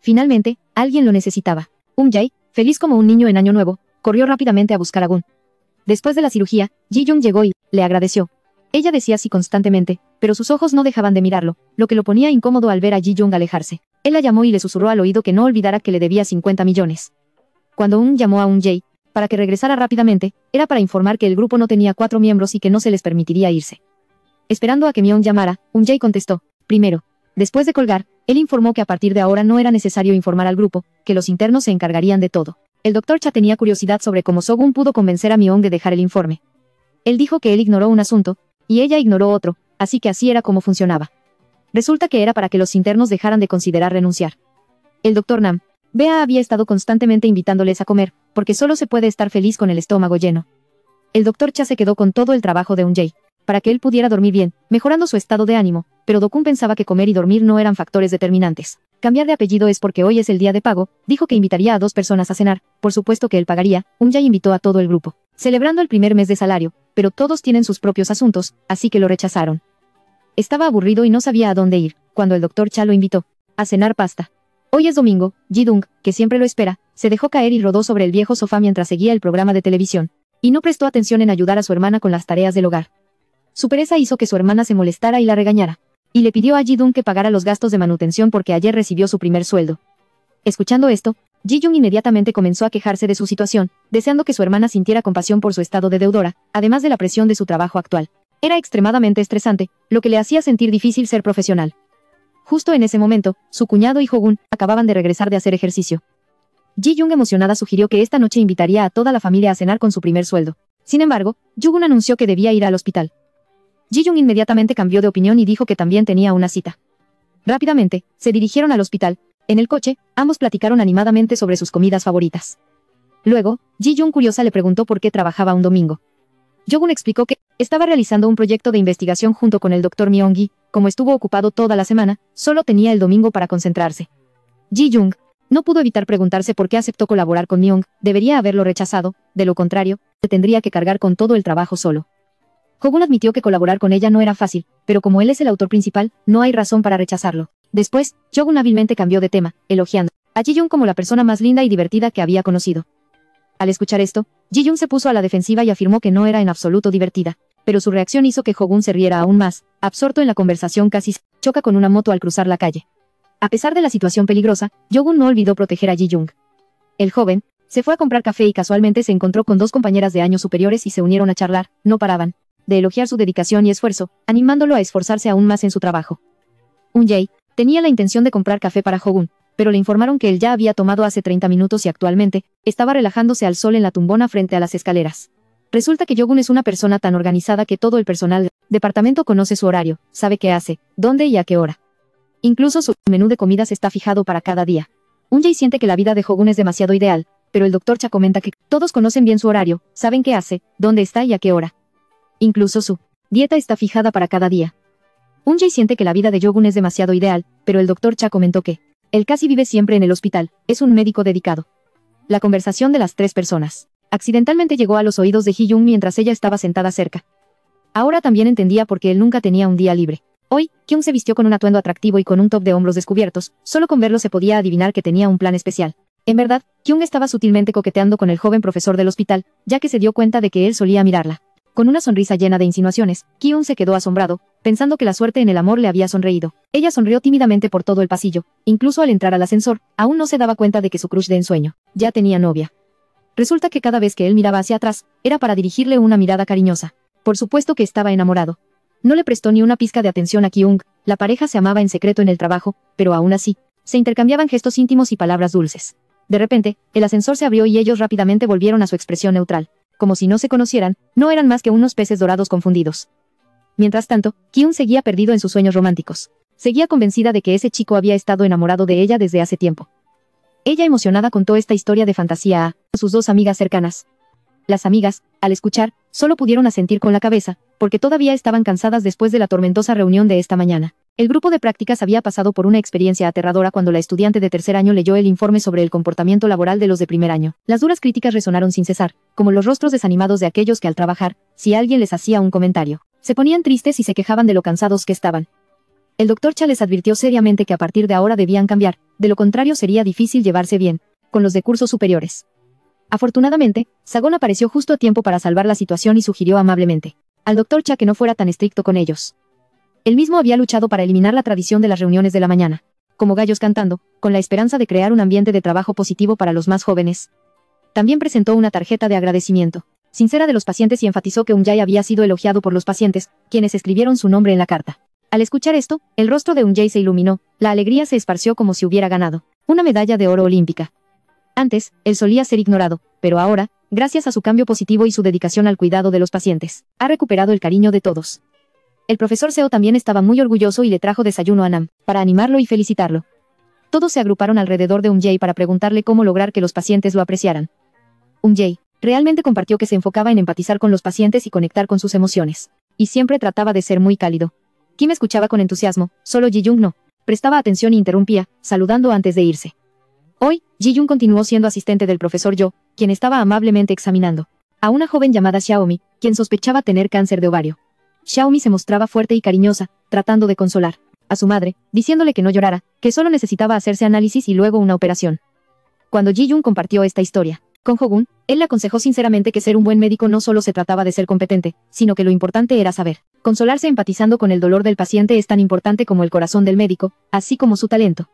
Finalmente, alguien lo necesitaba. Jae, feliz como un niño en Año Nuevo, corrió rápidamente a buscar a Gun. Después de la cirugía, Ji-jung llegó y le agradeció. Ella decía sí constantemente, pero sus ojos no dejaban de mirarlo, lo que lo ponía incómodo al ver a Ji-jung alejarse. Él la llamó y le susurró al oído que no olvidara que le debía 50 millones. Cuando llamó a Jae para que regresara rápidamente, era para informar que el grupo no tenía 4 miembros y que no se les permitiría irse. Esperando a que Myung llamara, Jae contestó, primero. Después de colgar, él informó que a partir de ahora no era necesario informar al grupo, que los internos se encargarían de todo. El Dr. Cha tenía curiosidad sobre cómo Sogun pudo convencer a Myung de dejar el informe. Él dijo que él ignoró un asunto, y ella ignoró otro, así que así era como funcionaba. Resulta que era para que los internos dejaran de considerar renunciar. El Dr. Nam, Bea había estado constantemente invitándoles a comer, porque solo se puede estar feliz con el estómago lleno. El Dr. Cha se quedó con todo el trabajo de Jae, para que él pudiera dormir bien, mejorando su estado de ánimo, pero Dokun pensaba que comer y dormir no eran factores determinantes. Cambiar de apellido es porque hoy es el día de pago, dijo que invitaría a 2 personas a cenar, por supuesto que él pagaría. Jae invitó a todo el grupo, celebrando el primer mes de salario, pero todos tienen sus propios asuntos, así que lo rechazaron. Estaba aburrido y no sabía a dónde ir, cuando el Dr. Cha lo invitó a cenar pasta. Hoy es domingo. Ji-dung, que siempre lo espera, se dejó caer y rodó sobre el viejo sofá mientras seguía el programa de televisión, y no prestó atención en ayudar a su hermana con las tareas del hogar. Su pereza hizo que su hermana se molestara y la regañara, y le pidió a Ji-dung que pagara los gastos de manutención porque ayer recibió su primer sueldo. Escuchando esto, Ji-jung inmediatamente comenzó a quejarse de su situación, deseando que su hermana sintiera compasión por su estado de deudora, además de la presión de su trabajo actual. Era extremadamente estresante, lo que le hacía sentir difícil ser profesional. Justo en ese momento, su cuñado y Hogun acababan de regresar de hacer ejercicio. Ji-jung emocionada sugirió que esta noche invitaría a toda la familia a cenar con su primer sueldo. Sin embargo, Yugun anunció que debía ir al hospital. Ji-jung inmediatamente cambió de opinión y dijo que también tenía una cita. Rápidamente, se dirigieron al hospital. En el coche, ambos platicaron animadamente sobre sus comidas favoritas. Luego, Ji-jung curiosa le preguntó por qué trabajaba un domingo. Yogun explicó que estaba realizando un proyecto de investigación junto con el Dr. Myung-gi. Como estuvo ocupado toda la semana, solo tenía el domingo para concentrarse. Ji-jung no pudo evitar preguntarse por qué aceptó colaborar con Myung. Debería haberlo rechazado, de lo contrario, se tendría que cargar con todo el trabajo solo. Hogun admitió que colaborar con ella no era fácil, pero como él es el autor principal, no hay razón para rechazarlo. Después, Yogun hábilmente cambió de tema, elogiando a Ji-young como la persona más linda y divertida que había conocido. Al escuchar esto, Ji-young se puso a la defensiva y afirmó que no era en absoluto divertida, pero su reacción hizo que Hogun se riera aún más, absorto en la conversación casi choca con una moto al cruzar la calle. A pesar de la situación peligrosa, Yogun no olvidó proteger a Ji-young. El joven se fue a comprar café y casualmente se encontró con dos compañeras de años superiores y se unieron a charlar, no paraban de elogiar su dedicación y esfuerzo, animándolo a esforzarse aún más en su trabajo. Eun-jae tenía la intención de comprar café para Hogun, pero le informaron que él ya había tomado hace 30 minutos y actualmente estaba relajándose al sol en la tumbona frente a las escaleras. Resulta que Yogun es una persona tan organizada que todo el personal del departamento conoce su horario, sabe qué hace, dónde y a qué hora. Incluso su menú de comidas está fijado para cada día. Eun-jae siente que la vida de Hogun es demasiado ideal, pero el Dr. Cha comenta que todos conocen bien su horario, saben qué hace, dónde está y a qué hora. Incluso su dieta está fijada para cada día. Eun-jae siente que la vida de Yogun es demasiado ideal, pero el Dr. Cha comentó que él casi vive siempre en el hospital, es un médico dedicado. La conversación de las tres personas accidentalmente llegó a los oídos de Ji-young mientras ella estaba sentada cerca. Ahora también entendía por qué él nunca tenía un día libre. Hoy, Kyung se vistió con un atuendo atractivo y con un top de hombros descubiertos, solo con verlo se podía adivinar que tenía un plan especial. En verdad, Kyung estaba sutilmente coqueteando con el joven profesor del hospital, ya que se dio cuenta de que él solía mirarla. Con una sonrisa llena de insinuaciones, Kyung se quedó asombrado, pensando que la suerte en el amor le había sonreído. Ella sonrió tímidamente por todo el pasillo, incluso al entrar al ascensor, aún no se daba cuenta de que su crush de ensueño ya tenía novia. Resulta que cada vez que él miraba hacia atrás, era para dirigirle una mirada cariñosa. Por supuesto que estaba enamorado. No le prestó ni una pizca de atención a Kyung, la pareja se amaba en secreto en el trabajo, pero aún así, se intercambiaban gestos íntimos y palabras dulces. De repente, el ascensor se abrió y ellos rápidamente volvieron a su expresión neutral. Como si no se conocieran, no eran más que unos peces dorados confundidos. Mientras tanto, Kyung seguía perdido en sus sueños románticos. Seguía convencida de que ese chico había estado enamorado de ella desde hace tiempo. Ella emocionada contó esta historia de fantasía a sus dos amigas cercanas. Las amigas, al escuchar, solo pudieron asentir con la cabeza, porque todavía estaban cansadas después de la tormentosa reunión de esta mañana. El grupo de prácticas había pasado por una experiencia aterradora cuando la estudiante de tercer año leyó el informe sobre el comportamiento laboral de los de primer año. Las duras críticas resonaron sin cesar, como los rostros desanimados de aquellos que al trabajar, si alguien les hacía un comentario, se ponían tristes y se quejaban de lo cansados que estaban. El Dr. Cha les advirtió seriamente que a partir de ahora debían cambiar, de lo contrario sería difícil llevarse bien con los de cursos superiores. Afortunadamente, Sagon apareció justo a tiempo para salvar la situación y sugirió amablemente al Dr. Cha que no fuera tan estricto con ellos. Él mismo había luchado para eliminar la tradición de las reuniones de la mañana, como gallos cantando, con la esperanza de crear un ambiente de trabajo positivo para los más jóvenes. También presentó una tarjeta de agradecimiento sincera de los pacientes y enfatizó que Eun-jae había sido elogiado por los pacientes, quienes escribieron su nombre en la carta. Al escuchar esto, el rostro de Eun-jae se iluminó, la alegría se esparció como si hubiera ganado una medalla de oro olímpica. Antes, él solía ser ignorado, pero ahora, gracias a su cambio positivo y su dedicación al cuidado de los pacientes, ha recuperado el cariño de todos. El profesor Seo también estaba muy orgulloso y le trajo desayuno a Nam, para animarlo y felicitarlo. Todos se agruparon alrededor de Eun-jae para preguntarle cómo lograr que los pacientes lo apreciaran. Eun-jae realmente compartió que se enfocaba en empatizar con los pacientes y conectar con sus emociones. Y siempre trataba de ser muy cálido. Kim escuchaba con entusiasmo, solo Ji-young no. Prestaba atención e interrumpía, saludando antes de irse. Hoy, Ji-young continuó siendo asistente del profesor Yo, quien estaba amablemente examinando a una joven llamada Xiaomi, quien sospechaba tener cáncer de ovario. Xiaomi se mostraba fuerte y cariñosa, tratando de consolar a su madre, diciéndole que no llorara, que solo necesitaba hacerse análisis y luego una operación. Cuando Ji-young compartió esta historia con Hogun, él le aconsejó sinceramente que ser un buen médico no solo se trataba de ser competente, sino que lo importante era saber consolarse empatizando con el dolor del paciente es tan importante como el corazón del médico, así como su talento.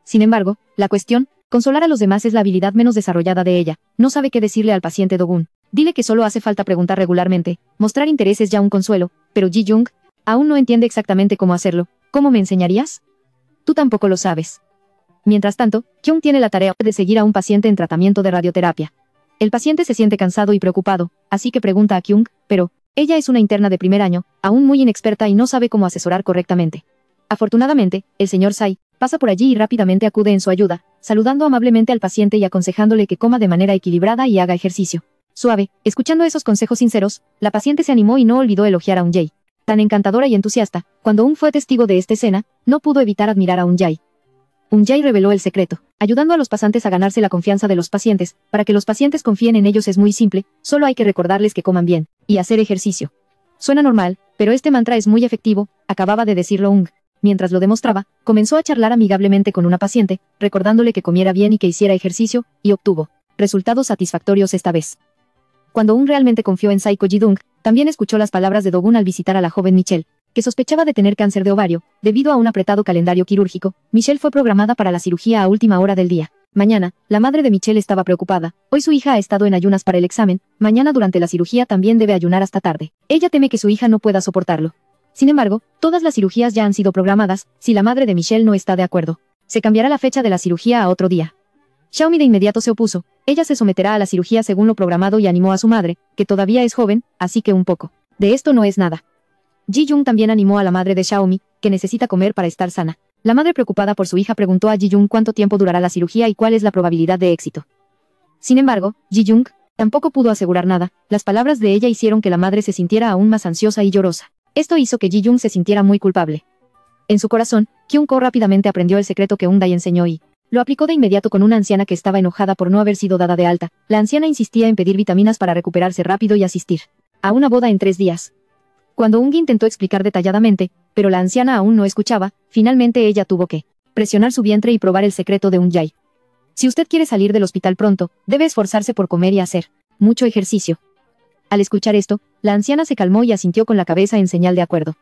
Sin embargo, la cuestión, consolar a los demás es la habilidad menos desarrollada de ella. No sabe qué decirle al paciente Dogun. Dile que solo hace falta preguntar regularmente. Mostrar interés es ya un consuelo, pero Ji-young aún no entiende exactamente cómo hacerlo. ¿Cómo me enseñarías? Tú tampoco lo sabes. Mientras tanto, Kyung tiene la tarea de seguir a un paciente en tratamiento de radioterapia. El paciente se siente cansado y preocupado, así que pregunta a Kyung, pero ella es una interna de primer año, aún muy inexperta y no sabe cómo asesorar correctamente. Afortunadamente, el señor Sai pasa por allí y rápidamente acude en su ayuda, saludando amablemente al paciente y aconsejándole que coma de manera equilibrada y haga ejercicio. Suave, escuchando esos consejos sinceros, la paciente se animó y no olvidó elogiar a Eun-jae. Tan encantadora y entusiasta, cuando Eun fue testigo de esta escena, no pudo evitar admirar a Eun-jae. Eun-jae reveló el secreto, ayudando a los pasantes a ganarse la confianza de los pacientes. Para que los pacientes confíen en ellos es muy simple, solo hay que recordarles que coman bien y hacer ejercicio. Suena normal, pero este mantra es muy efectivo, acababa de decirlo Ung. Mientras lo demostraba, comenzó a charlar amigablemente con una paciente, recordándole que comiera bien y que hiciera ejercicio, y obtuvo resultados satisfactorios esta vez. Cuando Ung realmente confió en Saiko Ji-dung, también escuchó las palabras de Do-gun al visitar a la joven Michelle, que sospechaba de tener cáncer de ovario. Debido a un apretado calendario quirúrgico, Michelle fue programada para la cirugía a última hora del día. Mañana, la madre de Michelle estaba preocupada. Hoy su hija ha estado en ayunas para el examen, mañana durante la cirugía también debe ayunar hasta tarde. Ella teme que su hija no pueda soportarlo. Sin embargo, todas las cirugías ya han sido programadas, si la madre de Michelle no está de acuerdo. Se cambiará la fecha de la cirugía a otro día. Xiaomi de inmediato se opuso. Ella se someterá a la cirugía según lo programado y animó a su madre, que todavía es joven, así que un poco de esto no es nada. Ji-jung también animó a la madre de Xiaomi, que necesita comer para estar sana. La madre preocupada por su hija preguntó a Ji-jung cuánto tiempo durará la cirugía y cuál es la probabilidad de éxito. Sin embargo, Ji-jung tampoco pudo asegurar nada. Las palabras de ella hicieron que la madre se sintiera aún más ansiosa y llorosa. Esto hizo que Ji-jung se sintiera muy culpable. En su corazón, Kyung-ko rápidamente aprendió el secreto que Ung-dae enseñó y lo aplicó de inmediato con una anciana que estaba enojada por no haber sido dada de alta. La anciana insistía en pedir vitaminas para recuperarse rápido y asistir a una boda en 3 días. Cuando Ung intentó explicar detalladamente, pero la anciana aún no escuchaba, finalmente ella tuvo que presionar su vientre y probar el secreto de Ung-jae. Si usted quiere salir del hospital pronto, debe esforzarse por comer y hacer mucho ejercicio. Al escuchar esto, la anciana se calmó y asintió con la cabeza en señal de acuerdo.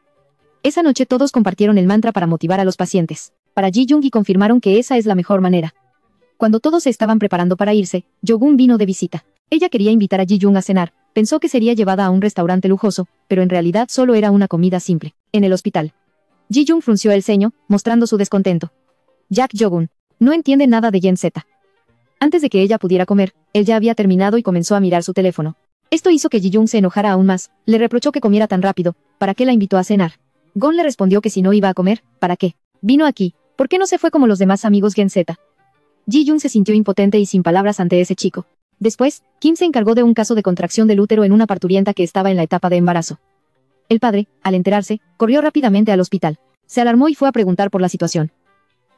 Esa noche todos compartieron el mantra para motivar a los pacientes. Para Ji-jung y confirmaron que esa es la mejor manera. Cuando todos se estaban preparando para irse, Jo-gun vino de visita. Ella quería invitar a Ji-jung a cenar. Pensó que sería llevada a un restaurante lujoso, pero en realidad solo era una comida simple. En el hospital, Ji-jung frunció el ceño, mostrando su descontento. Jack Jo-gun no entiende nada de Gen Z. Antes de que ella pudiera comer, él ya había terminado y comenzó a mirar su teléfono. Esto hizo que Ji-jung se enojara aún más. Le reprochó que comiera tan rápido. ¿Para qué la invitó a cenar? Gon le respondió que si no iba a comer, ¿para qué vino aquí? ¿Por qué no se fue como los demás amigos Gen Z? Ji-jung se sintió impotente y sin palabras ante ese chico. Después, Kim se encargó de un caso de contracción del útero en una parturienta que estaba en la etapa de embarazo. El padre, al enterarse, corrió rápidamente al hospital. Se alarmó y fue a preguntar por la situación.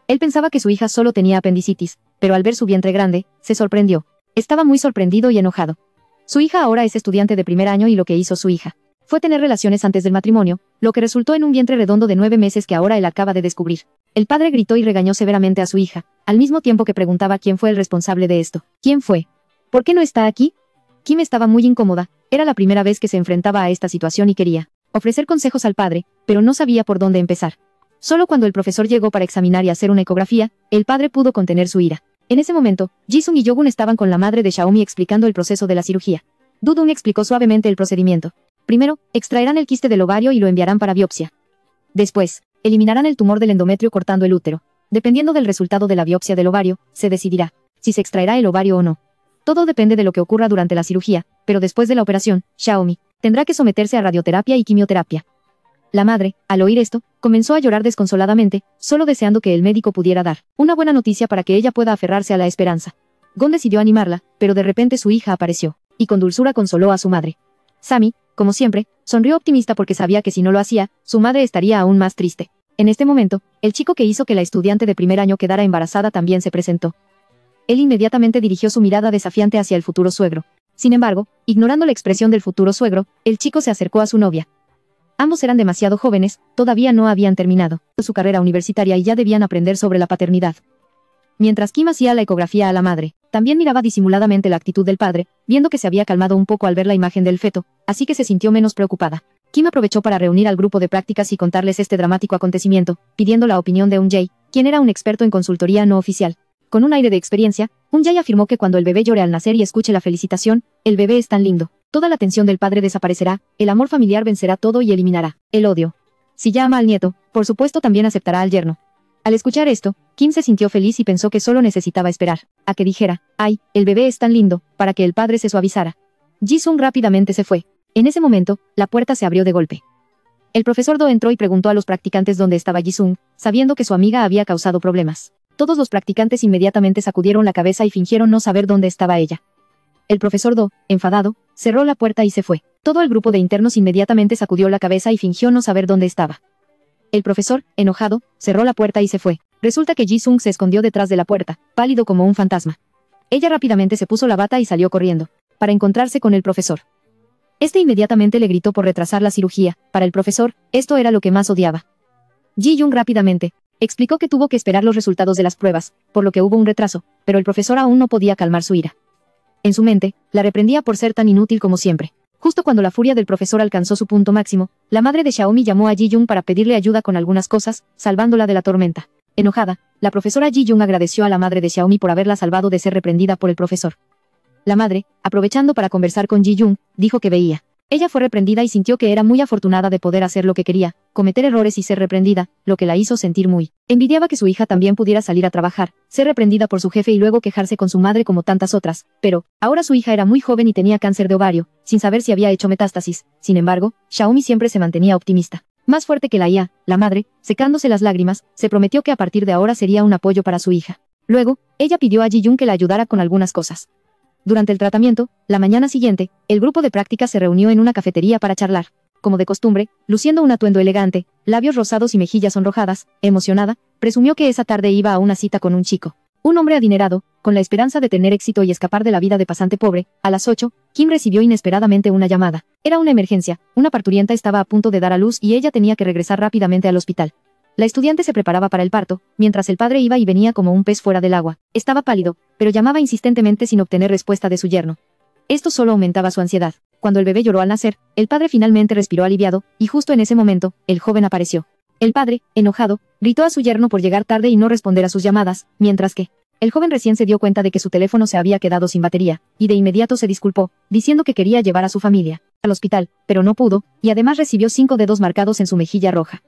Él pensaba que su hija solo tenía apendicitis, pero al ver su vientre grande, se sorprendió. Estaba muy sorprendido y enojado. Su hija ahora es estudiante de primer año y lo que hizo su hija fue tener relaciones antes del matrimonio, lo que resultó en un vientre redondo de 9 meses que ahora él acaba de descubrir. El padre gritó y regañó severamente a su hija, al mismo tiempo que preguntaba quién fue el responsable de esto. ¿Quién fue? ¿Por qué no está aquí? Kim estaba muy incómoda, era la primera vez que se enfrentaba a esta situación y quería ofrecer consejos al padre, pero no sabía por dónde empezar. Solo cuando el profesor llegó para examinar y hacer una ecografía, el padre pudo contener su ira. En ese momento, Ji-sung y Jo-gun estaban con la madre de Xiaomi explicando el proceso de la cirugía. Do-dun explicó suavemente el procedimiento. Primero, extraerán el quiste del ovario y lo enviarán para biopsia. Después, eliminarán el tumor del endometrio cortando el útero. Dependiendo del resultado de la biopsia del ovario, se decidirá si se extraerá el ovario o no. Todo depende de lo que ocurra durante la cirugía, pero después de la operación, Xiaomi tendrá que someterse a radioterapia y quimioterapia. La madre, al oír esto, comenzó a llorar desconsoladamente, solo deseando que el médico pudiera dar una buena noticia para que ella pueda aferrarse a la esperanza. Gon decidió animarla, pero de repente su hija apareció, y con dulzura consoló a su madre. Sammy, como siempre, sonrió optimista porque sabía que si no lo hacía, su madre estaría aún más triste. En este momento, el chico que hizo que la estudiante de primer año quedara embarazada también se presentó. Él inmediatamente dirigió su mirada desafiante hacia el futuro suegro. Sin embargo, ignorando la expresión del futuro suegro, el chico se acercó a su novia. Ambos eran demasiado jóvenes, todavía no habían terminado su carrera universitaria y ya debían aprender sobre la paternidad. Mientras Kim hacía la ecografía a la madre, también miraba disimuladamente la actitud del padre, viendo que se había calmado un poco al ver la imagen del feto, así que se sintió menos preocupada. Kim aprovechó para reunir al grupo de prácticas y contarles este dramático acontecimiento, pidiendo la opinión de Ung-jae, quien era un experto en consultoría no oficial. Con un aire de experiencia, Ung-jae afirmó que cuando el bebé llore al nacer y escuche la felicitación, el bebé es tan lindo, toda la tensión del padre desaparecerá, el amor familiar vencerá todo y eliminará el odio. Si ya ama al nieto, por supuesto también aceptará al yerno. Al escuchar esto, Kim se sintió feliz y pensó que solo necesitaba esperar a que dijera, ¡ay, el bebé es tan lindo!, para que el padre se suavizara. Ji-sung rápidamente se fue. En ese momento, la puerta se abrió de golpe. El profesor Do entró y preguntó a los practicantes dónde estaba Ji-sung, sabiendo que su amiga había causado problemas. Todos los practicantes inmediatamente sacudieron la cabeza y fingieron no saber dónde estaba ella. El profesor Do, enfadado, cerró la puerta y se fue. Todo el grupo de internos inmediatamente sacudió la cabeza y fingió no saber dónde estaba. El profesor, enojado, cerró la puerta y se fue. Resulta que Ji-sung se escondió detrás de la puerta, pálido como un fantasma. Ella rápidamente se puso la bata y salió corriendo, para encontrarse con el profesor. Este inmediatamente le gritó por retrasar la cirugía. Para el profesor, esto era lo que más odiaba. Ji-young rápidamente explicó que tuvo que esperar los resultados de las pruebas, por lo que hubo un retraso, pero el profesor aún no podía calmar su ira. En su mente, la reprendía por ser tan inútil como siempre. Justo cuando la furia del profesor alcanzó su punto máximo, la madre de Xiaomi llamó a Ji-young para pedirle ayuda con algunas cosas, salvándola de la tormenta. Enojada, la profesora Ji-young agradeció a la madre de Xiaomi por haberla salvado de ser reprendida por el profesor. La madre, aprovechando para conversar con Ji-young, dijo que veía. Ella fue reprendida y sintió que era muy afortunada de poder hacer lo que quería, cometer errores y ser reprendida, lo que la hizo sentir muy. Envidiaba que su hija también pudiera salir a trabajar, ser reprendida por su jefe y luego quejarse con su madre como tantas otras, pero, ahora su hija era muy joven y tenía cáncer de ovario, sin saber si había hecho metástasis. Sin embargo, Xiaomi siempre se mantenía optimista. Más fuerte que la IA, la madre, secándose las lágrimas, se prometió que a partir de ahora sería un apoyo para su hija. Luego, ella pidió a Ji-young que la ayudara con algunas cosas. Durante el tratamiento, la mañana siguiente, el grupo de práctica se reunió en una cafetería para charlar. Como de costumbre, luciendo un atuendo elegante, labios rosados y mejillas sonrojadas, emocionada, presumió que esa tarde iba a una cita con un chico. Un hombre adinerado, con la esperanza de tener éxito y escapar de la vida de pasante pobre. A las 8, Kim recibió inesperadamente una llamada. Era una emergencia, una parturienta estaba a punto de dar a luz y ella tenía que regresar rápidamente al hospital. La estudiante se preparaba para el parto, mientras el padre iba y venía como un pez fuera del agua. Estaba pálido, pero llamaba insistentemente sin obtener respuesta de su yerno. Esto solo aumentaba su ansiedad. Cuando el bebé lloró al nacer, el padre finalmente respiró aliviado, y justo en ese momento, el joven apareció. El padre, enojado, gritó a su yerno por llegar tarde y no responder a sus llamadas, mientras que el joven recién se dio cuenta de que su teléfono se había quedado sin batería, y de inmediato se disculpó, diciendo que quería llevar a su familia al hospital, pero no pudo, y además recibió 5 dedos marcados en su mejilla roja.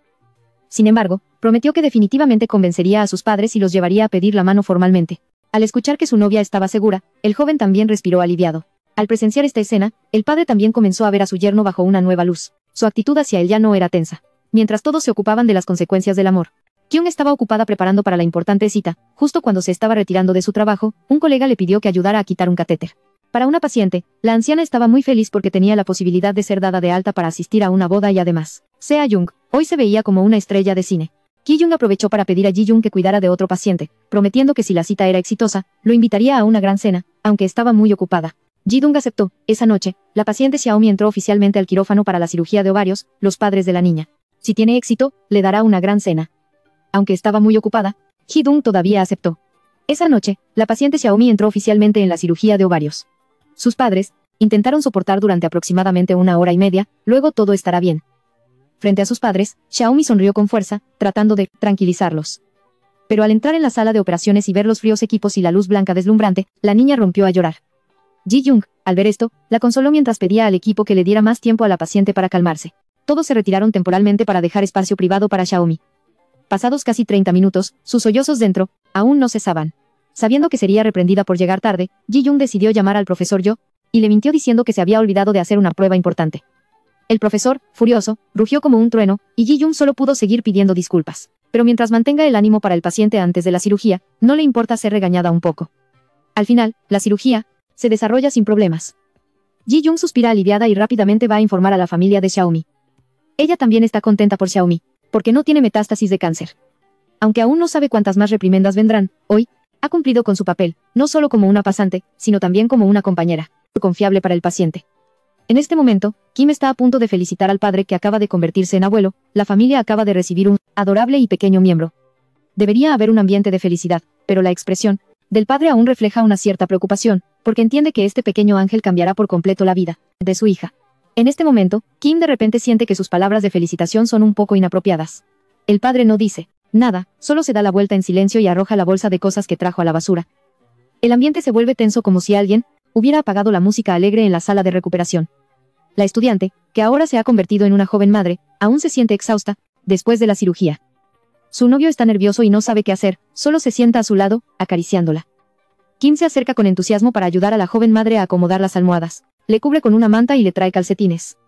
Sin embargo, prometió que definitivamente convencería a sus padres y los llevaría a pedir la mano formalmente. Al escuchar que su novia estaba segura, el joven también respiró aliviado. Al presenciar esta escena, el padre también comenzó a ver a su yerno bajo una nueva luz. Su actitud hacia él ya no era tensa. Mientras todos se ocupaban de las consecuencias del amor, Kyung estaba ocupada preparando para la importante cita. Justo cuando se estaba retirando de su trabajo, un colega le pidió que ayudara a quitar un catéter. Para una paciente, la anciana estaba muy feliz porque tenía la posibilidad de ser dada de alta para asistir a una boda y además, Seo-young, hoy se veía como una estrella de cine. Ki-young aprovechó para pedir a Ji-young que cuidara de otro paciente, prometiendo que si la cita era exitosa, lo invitaría a una gran cena, aunque estaba muy ocupada. Ji-young aceptó. Esa noche, la paciente Xiaomi entró oficialmente al quirófano para la cirugía de ovarios. Los padres de la niña, si tiene éxito, le dará una gran cena. Aunque estaba muy ocupada, Ji-young todavía aceptó. Esa noche, la paciente Xiaomi entró oficialmente en la cirugía de ovarios. Sus padres intentaron soportar durante aproximadamente 1 hora y media, luego todo estará bien. Frente a sus padres, Xiaomi sonrió con fuerza, tratando de tranquilizarlos. Pero al entrar en la sala de operaciones y ver los fríos equipos y la luz blanca deslumbrante, la niña rompió a llorar. Ji-young, al ver esto, la consoló mientras pedía al equipo que le diera más tiempo a la paciente para calmarse. Todos se retiraron temporalmente para dejar espacio privado para Xiaomi. Pasados casi 30 minutos, sus sollozos dentro aún no cesaban. Sabiendo que sería reprendida por llegar tarde, Ji-young decidió llamar al profesor Yo, y le mintió diciendo que se había olvidado de hacer una prueba importante. El profesor, furioso, rugió como un trueno, y Ji-young solo pudo seguir pidiendo disculpas. Pero mientras mantenga el ánimo para el paciente antes de la cirugía, no le importa ser regañada un poco. Al final, la cirugía se desarrolla sin problemas. Ji-young suspira aliviada y rápidamente va a informar a la familia de Xiaomi. Ella también está contenta por Xiaomi, porque no tiene metástasis de cáncer. Aunque aún no sabe cuántas más reprimendas vendrán, hoy ha cumplido con su papel, no solo como una pasante, sino también como una compañera confiable para el paciente. En este momento, Kim está a punto de felicitar al padre que acaba de convertirse en abuelo. La familia acaba de recibir un adorable y pequeño miembro. Debería haber un ambiente de felicidad, pero la expresión del padre aún refleja una cierta preocupación, porque entiende que este pequeño ángel cambiará por completo la vida de su hija. En este momento, Kim de repente siente que sus palabras de felicitación son un poco inapropiadas. El padre no dice nada, solo se da la vuelta en silencio y arroja la bolsa de cosas que trajo a la basura. El ambiente se vuelve tenso como si alguien hubiera apagado la música alegre en la sala de recuperación. La estudiante, que ahora se ha convertido en una joven madre, aún se siente exhausta, después de la cirugía. Su novio está nervioso y no sabe qué hacer, solo se sienta a su lado, acariciándola. Kim se acerca con entusiasmo para ayudar a la joven madre a acomodar las almohadas. Le cubre con una manta y le trae calcetines.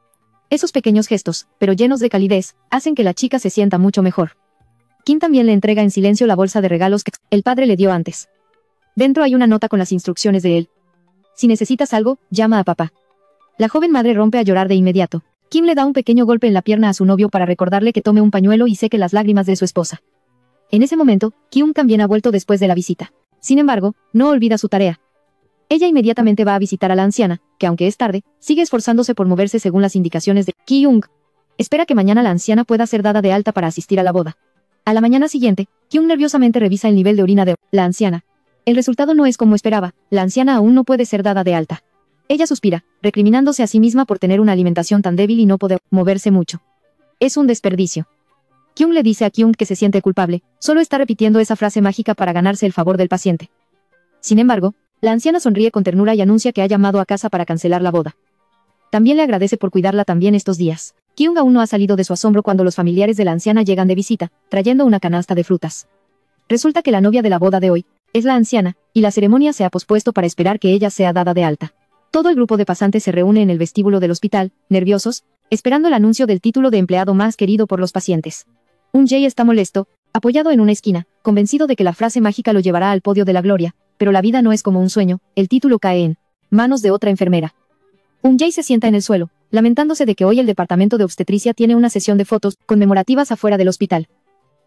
Esos pequeños gestos, pero llenos de calidez, hacen que la chica se sienta mucho mejor. Kim también le entrega en silencio la bolsa de regalos que el padre le dio antes. Dentro hay una nota con las instrucciones de él. Si necesitas algo, llama a papá. La joven madre rompe a llorar de inmediato. Kim le da un pequeño golpe en la pierna a su novio para recordarle que tome un pañuelo y seque las lágrimas de su esposa. En ese momento, Kyung también ha vuelto después de la visita. Sin embargo, no olvida su tarea. Ella inmediatamente va a visitar a la anciana, que aunque es tarde, sigue esforzándose por moverse según las indicaciones de Kyung. Espera que mañana la anciana pueda ser dada de alta para asistir a la boda. A la mañana siguiente, Kyung nerviosamente revisa el nivel de orina de la anciana. El resultado no es como esperaba, la anciana aún no puede ser dada de alta. Ella suspira, recriminándose a sí misma por tener una alimentación tan débil y no poder moverse mucho. Es un desperdicio. Kyung le dice a Kyung que se siente culpable, solo está repitiendo esa frase mágica para ganarse el favor del paciente. Sin embargo, la anciana sonríe con ternura y anuncia que ha llamado a casa para cancelar la boda. También le agradece por cuidarla también estos días. Kyung aún no ha salido de su asombro cuando los familiares de la anciana llegan de visita, trayendo una canasta de frutas. Resulta que la novia de la boda de hoy es la anciana, y la ceremonia se ha pospuesto para esperar que ella sea dada de alta. Todo el grupo de pasantes se reúne en el vestíbulo del hospital, nerviosos, esperando el anuncio del título de empleado más querido por los pacientes. Jay está molesto, apoyado en una esquina, convencido de que la frase mágica lo llevará al podio de la gloria, pero la vida no es como un sueño, el título cae en manos de otra enfermera. Jay se sienta en el suelo, lamentándose de que hoy el departamento de obstetricia tiene una sesión de fotos conmemorativas afuera del hospital.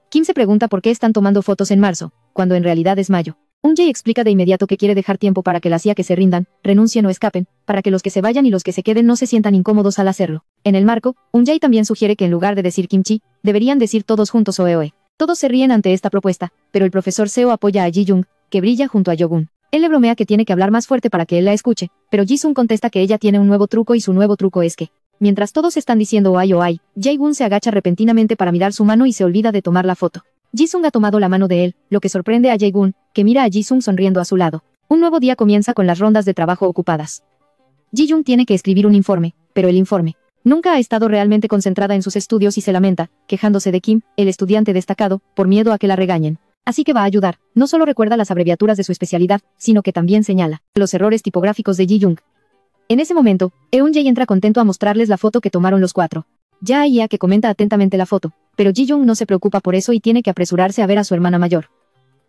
Kim se pregunta por qué están tomando fotos en marzo, cuando en realidad es mayo. Jay explica de inmediato que quiere dejar tiempo para que las IA que se rindan, renuncien o escapen, para que los que se vayan y los que se queden no se sientan incómodos al hacerlo. En el marco, Jay también sugiere que en lugar de decir kimchi, deberían decir todos juntos oeoe. Todos se ríen ante esta propuesta, pero el profesor Seo apoya a Ji-jung, que brilla junto a Yogun. Él le bromea que tiene que hablar más fuerte para que él la escuche, pero Ji-sung contesta que ella tiene un nuevo truco y su nuevo truco es que, mientras todos están diciendo oai oai, Jae-gun se agacha repentinamente para mirar su mano y se olvida de tomar la foto. Ji-sung ha tomado la mano de él, lo que sorprende a Jae-gun, que mira a Ji-sung sonriendo a su lado. Un nuevo día comienza con las rondas de trabajo ocupadas. Ji-jung tiene que escribir un informe, pero el informe nunca ha estado realmente concentrada en sus estudios y se lamenta, quejándose de Kim, el estudiante destacado, por miedo a que la regañen. Así que va a ayudar. No solo recuerda las abreviaturas de su especialidad, sino que también señala los errores tipográficos de Ji-jung. En ese momento, Eun-jae entra contento a mostrarles la foto que tomaron los cuatro. Ya hay IA que comenta atentamente la foto, pero Ji-jung no se preocupa por eso y tiene que apresurarse a ver a su hermana mayor.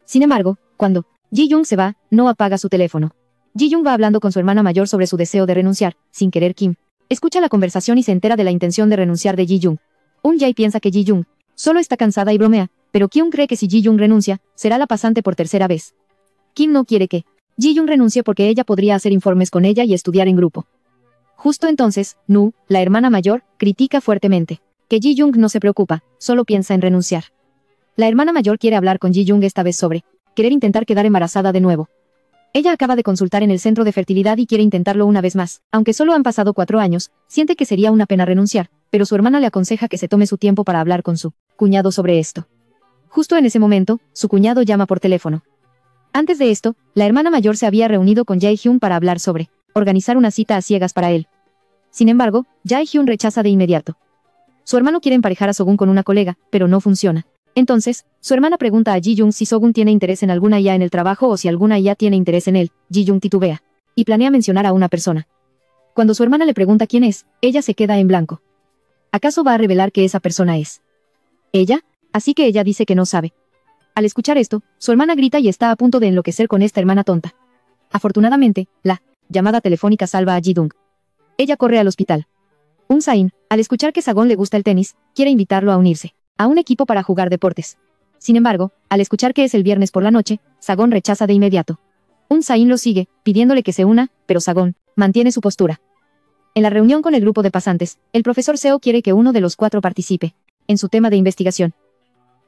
Sin embargo, cuando Ji-jung se va, no apaga su teléfono. Ji-jung va hablando con su hermana mayor sobre su deseo de renunciar, sin querer Kim escucha la conversación y se entera de la intención de renunciar de Ji-jung. Eun-jae piensa que Ji-jung solo está cansada y bromea, pero Kyung cree que si Ji-jung renuncia, será la pasante por tercera vez. Kim no quiere que Ji-jung renuncie porque ella podría hacer informes con ella y estudiar en grupo. Justo entonces, Nu, la hermana mayor, critica fuertemente que Ji-jung no se preocupa, solo piensa en renunciar. La hermana mayor quiere hablar con Ji-jung esta vez sobre querer intentar quedar embarazada de nuevo. Ella acaba de consultar en el centro de fertilidad y quiere intentarlo una vez más. Aunque solo han pasado 4 años, siente que sería una pena renunciar, pero su hermana le aconseja que se tome su tiempo para hablar con su cuñado sobre esto. Justo en ese momento, su cuñado llama por teléfono. Antes de esto, la hermana mayor se había reunido con Jae-hyun para hablar sobre organizar una cita a ciegas para él. Sin embargo, Jae-hyun rechaza de inmediato. Su hermano quiere emparejar a Sogun con una colega, pero no funciona. Entonces, su hermana pregunta a Ji-jung si Sogun tiene interés en alguna IA en el trabajo o si alguna IA tiene interés en él. Ji-jung titubea y planea mencionar a una persona. Cuando su hermana le pregunta quién es, ella se queda en blanco. ¿Acaso va a revelar que esa persona es ella? Así que ella dice que no sabe. Al escuchar esto, su hermana grita y está a punto de enloquecer con esta hermana tonta. Afortunadamente, la llamada telefónica salva a Ji-dung. Ella corre al hospital. Sain, al escuchar que Sagon le gusta el tenis, quiere invitarlo a unirse a un equipo para jugar deportes. Sin embargo, al escuchar que es el viernes por la noche, Sagon rechaza de inmediato. Sain lo sigue, pidiéndole que se una, pero Sagon mantiene su postura. En la reunión con el grupo de pasantes, el profesor Seo quiere que uno de los 4 participe en su tema de investigación.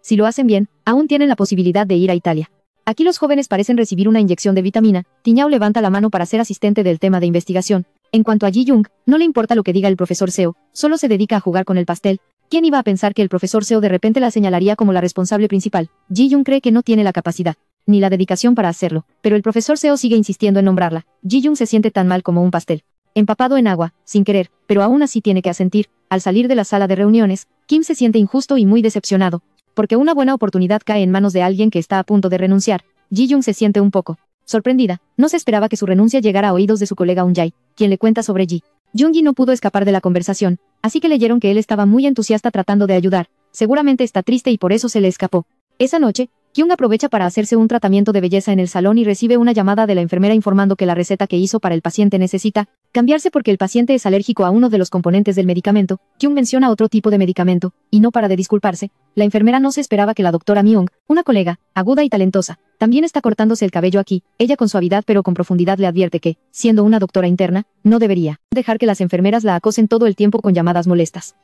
Si lo hacen bien, aún tienen la posibilidad de ir a Italia. Aquí los jóvenes parecen recibir una inyección de vitamina. Tiñao levanta la mano para ser asistente del tema de investigación. En cuanto a Ji-jung, no le importa lo que diga el profesor Seo, solo se dedica a jugar con el pastel. ¿Quién iba a pensar que el profesor Seo de repente la señalaría como la responsable principal? Ji-jung cree que no tiene la capacidad ni la dedicación para hacerlo, pero el profesor Seo sigue insistiendo en nombrarla. Ji-jung se siente tan mal como un pastel empapado en agua, sin querer, pero aún así tiene que asentir. Al salir de la sala de reuniones, Kim se siente injusto y muy decepcionado, porque una buena oportunidad cae en manos de alguien que está a punto de renunciar. Ji-jung se siente un poco sorprendida, no se esperaba que su renuncia llegara a oídos de su colega Eun-jae, quien le cuenta sobre Ji. Jung-gi no pudo escapar de la conversación, así que leyeron que él estaba muy entusiasta tratando de ayudar. Seguramente está triste y por eso se le escapó. Esa noche, Kyung aprovecha para hacerse un tratamiento de belleza en el salón y recibe una llamada de la enfermera informando que la receta que hizo para el paciente necesita cambiarse porque el paciente es alérgico a uno de los componentes del medicamento. Kyung menciona otro tipo de medicamento, y no para de disculparse. La enfermera no se esperaba que la doctora Myung, una colega, aguda y talentosa, también está cortándose el cabello aquí. Ella con suavidad pero con profundidad le advierte que, siendo una doctora interna, no debería dejar que las enfermeras la acosen todo el tiempo con llamadas molestas.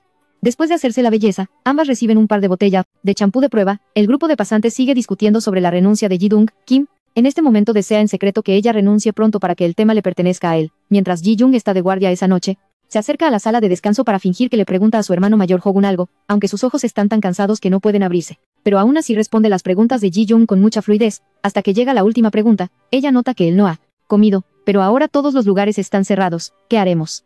Después de hacerse la belleza, ambas reciben un par de botellas de champú de prueba. El grupo de pasantes sigue discutiendo sobre la renuncia de Ji-dung. Kim, en este momento desea en secreto que ella renuncie pronto para que el tema le pertenezca a él. Mientras Ji-jung está de guardia esa noche, se acerca a la sala de descanso para fingir que le pregunta a su hermano mayor Hogun algo, aunque sus ojos están tan cansados que no pueden abrirse. Pero aún así responde las preguntas de Ji-jung con mucha fluidez, hasta que llega la última pregunta. Ella nota que él no ha comido, pero ahora todos los lugares están cerrados. ¿Qué haremos?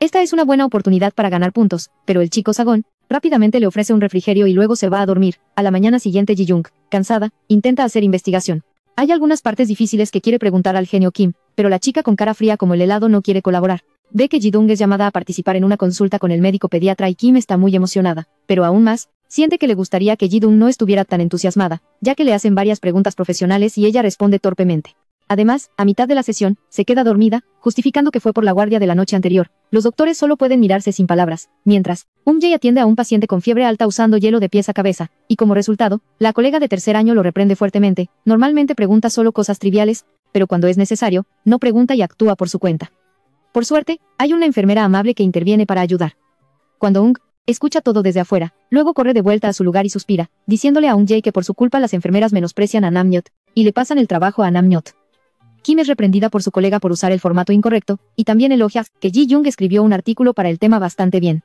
Esta es una buena oportunidad para ganar puntos, pero el chico Sagón rápidamente le ofrece un refrigerio y luego se va a dormir. A la mañana siguiente Ji-jung, cansada, intenta hacer investigación. Hay algunas partes difíciles que quiere preguntar al genio Kim, pero la chica con cara fría como el helado no quiere colaborar. Ve que Ji-dung es llamada a participar en una consulta con el médico pediatra y Kim está muy emocionada, pero aún más, siente que le gustaría que Ji-dung no estuviera tan entusiasmada, ya que le hacen varias preguntas profesionales y ella responde torpemente. Además, a mitad de la sesión, se queda dormida, justificando que fue por la guardia de la noche anterior. Los doctores solo pueden mirarse sin palabras, mientras Jae atiende a un paciente con fiebre alta usando hielo de pies a cabeza, y como resultado, la colega de tercer año lo reprende fuertemente. Normalmente pregunta solo cosas triviales, pero cuando es necesario, no pregunta y actúa por su cuenta. Por suerte, hay una enfermera amable que interviene para ayudar. Cuando escucha todo desde afuera, luego corre de vuelta a su lugar y suspira, diciéndole a Jae que por su culpa las enfermeras menosprecian a Namnyeot, y le pasan el trabajo a Namnyeot. Kim es reprendida por su colega por usar el formato incorrecto, y también elogia que Ji-jung escribió un artículo para el tema bastante bien.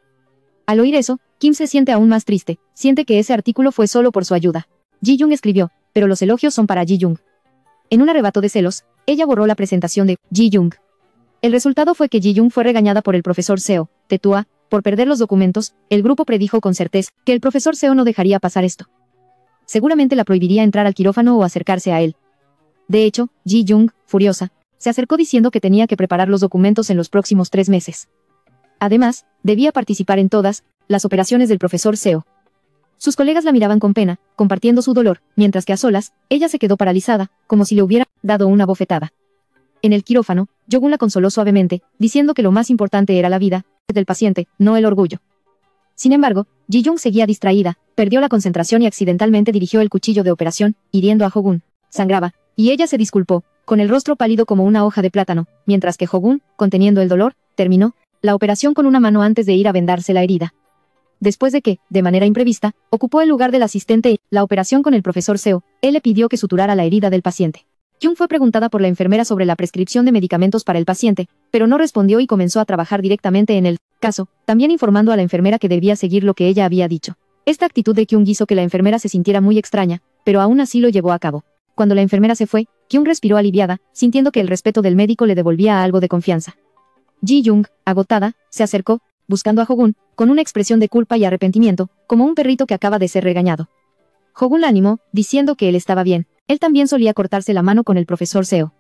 Al oír eso, Kim se siente aún más triste, siente que ese artículo fue solo por su ayuda. Ji-jung escribió, pero los elogios son para Ji-jung. En un arrebato de celos, ella borró la presentación de Ji-jung. El resultado fue que Ji-jung fue regañada por el profesor Seo, Tetua, por perder los documentos. El grupo predijo con certeza que el profesor Seo no dejaría pasar esto. Seguramente la prohibiría entrar al quirófano o acercarse a él. De hecho, Ji-jung, furiosa, se acercó diciendo que tenía que preparar los documentos en los próximos 3 meses. Además, debía participar en todas las operaciones del profesor Seo. Sus colegas la miraban con pena, compartiendo su dolor, mientras que a solas, ella se quedó paralizada, como si le hubiera dado una bofetada. En el quirófano, Yogun la consoló suavemente, diciendo que lo más importante era la vida del paciente, no el orgullo. Sin embargo, Ji-jung seguía distraída, perdió la concentración y accidentalmente dirigió el cuchillo de operación, hiriendo a Hogun. Sangraba, y ella se disculpó, con el rostro pálido como una hoja de plátano, mientras que Hogun, conteniendo el dolor, terminó la operación con una mano antes de ir a vendarse la herida. Después de que, de manera imprevista, ocupó el lugar del asistente y la operación con el profesor Seo, él le pidió que suturara la herida del paciente. Jung fue preguntada por la enfermera sobre la prescripción de medicamentos para el paciente, pero no respondió y comenzó a trabajar directamente en el caso, también informando a la enfermera que debía seguir lo que ella había dicho. Esta actitud de Kyung hizo que la enfermera se sintiera muy extraña, pero aún así lo llevó a cabo. Cuando la enfermera se fue, Kyung respiró aliviada, sintiendo que el respeto del médico le devolvía algo de confianza. Ji-jung, agotada, se acercó, buscando a Hogun, con una expresión de culpa y arrepentimiento, como un perrito que acaba de ser regañado. Hogun la animó, diciendo que él estaba bien. Él también solía cortarse la mano con el profesor Seo.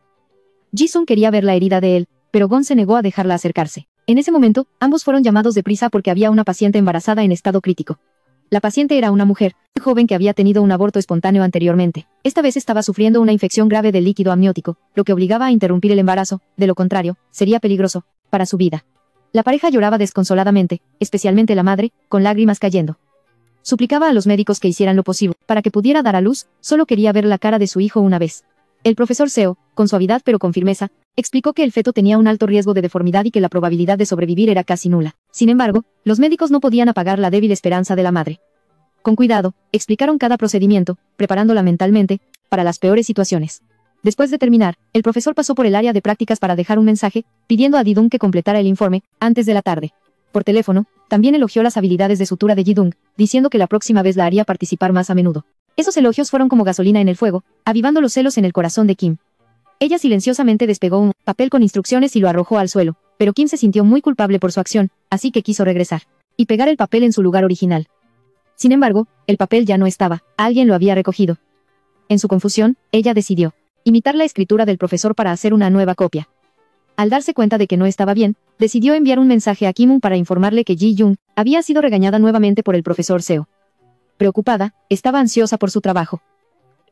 Ji-sung quería ver la herida de él, pero Gon se negó a dejarla acercarse. En ese momento, ambos fueron llamados deprisa porque había una paciente embarazada en estado crítico. La paciente era una mujer joven que había tenido un aborto espontáneo anteriormente. Esta vez estaba sufriendo una infección grave del líquido amniótico, lo que obligaba a interrumpir el embarazo, de lo contrario, sería peligroso para su vida. La pareja lloraba desconsoladamente, especialmente la madre, con lágrimas cayendo. Suplicaba a los médicos que hicieran lo posible para que pudiera dar a luz, solo quería ver la cara de su hijo una vez. El profesor Seo, con suavidad pero con firmeza, explicó que el feto tenía un alto riesgo de deformidad y que la probabilidad de sobrevivir era casi nula. Sin embargo, los médicos no podían apagar la débil esperanza de la madre. Con cuidado, explicaron cada procedimiento, preparándola mentalmente para las peores situaciones. Después de terminar, el profesor pasó por el área de prácticas para dejar un mensaje, pidiendo a Ji-dung que completara el informe antes de la tarde. Por teléfono, también elogió las habilidades de sutura de Ji-dung, diciendo que la próxima vez la haría participar más a menudo. Esos elogios fueron como gasolina en el fuego, avivando los celos en el corazón de Kim. Ella silenciosamente despegó un papel con instrucciones y lo arrojó al suelo, pero Kim se sintió muy culpable por su acción, así que quiso regresar y pegar el papel en su lugar original. Sin embargo, el papel ya no estaba, alguien lo había recogido. En su confusión, ella decidió imitar la escritura del profesor para hacer una nueva copia. Al darse cuenta de que no estaba bien, decidió enviar un mensaje a Kim para informarle que Ji-jung había sido regañada nuevamente por el profesor Seo. Preocupada, estaba ansiosa por su trabajo.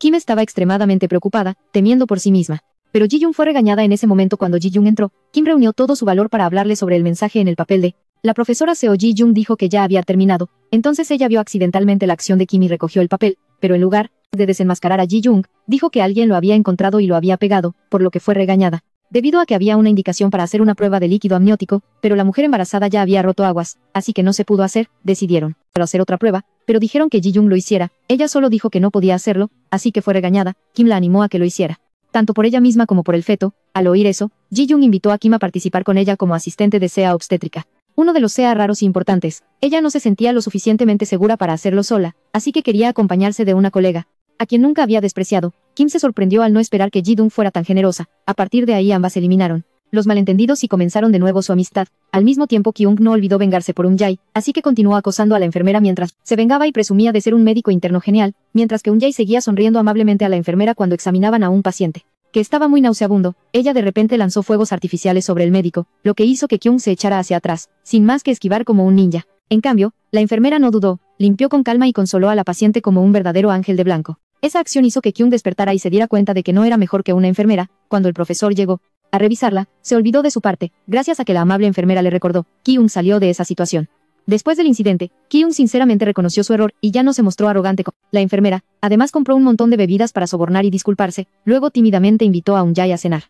Kim estaba extremadamente preocupada, temiendo por sí misma. Pero Ji-yoon fue regañada en ese momento cuando Ji-yoon entró. Kim reunió todo su valor para hablarle sobre el mensaje en el papel de... La profesora Seo. Ji-yoon dijo que ya había terminado. Entonces ella vio accidentalmente la acción de Kim y recogió el papel, pero en lugar de desenmascarar a Ji-yoon, dijo que alguien lo había encontrado y lo había pegado, por lo que fue regañada. Debido a que había una indicación para hacer una prueba de líquido amniótico, pero la mujer embarazada ya había roto aguas, así que no se pudo hacer, decidieron hacer otra prueba, pero dijeron que Ji-yoon lo hiciera. Ella solo dijo que no podía hacerlo, así que fue regañada. Kim la animó a que lo hiciera. Tanto por ella misma como por el feto. Al oír eso, Ji-yoon invitó a Kim a participar con ella como asistente de SEA obstétrica. Uno de los SEA raros e importantes. Ella no se sentía lo suficientemente segura para hacerlo sola, así que quería acompañarse de una colega, a quien nunca había despreciado. Kim se sorprendió al no esperar que Ji-yoon fuera tan generosa. A partir de ahí ambas eliminaron los malentendidos y comenzaron de nuevo su amistad. Al mismo tiempo Kyung no olvidó vengarse por Un-jae, así que continuó acosando a la enfermera mientras se vengaba y presumía de ser un médico interno genial, mientras que Un-jae seguía sonriendo amablemente a la enfermera cuando examinaban a un paciente que estaba muy nauseabundo. Ella de repente lanzó fuegos artificiales sobre el médico, lo que hizo que Kyung se echara hacia atrás, sin más que esquivar como un ninja. En cambio, la enfermera no dudó, limpió con calma y consoló a la paciente como un verdadero ángel de blanco. Esa acción hizo que Kyung despertara y se diera cuenta de que no era mejor que una enfermera. Cuando el profesor llegó a revisarla, se olvidó de su parte. Gracias a que la amable enfermera le recordó, Kyung salió de esa situación. Después del incidente, Kyung sinceramente reconoció su error y ya no se mostró arrogante con la enfermera. Además compró un montón de bebidas para sobornar y disculparse. Luego tímidamente invitó a Un-jae a cenar.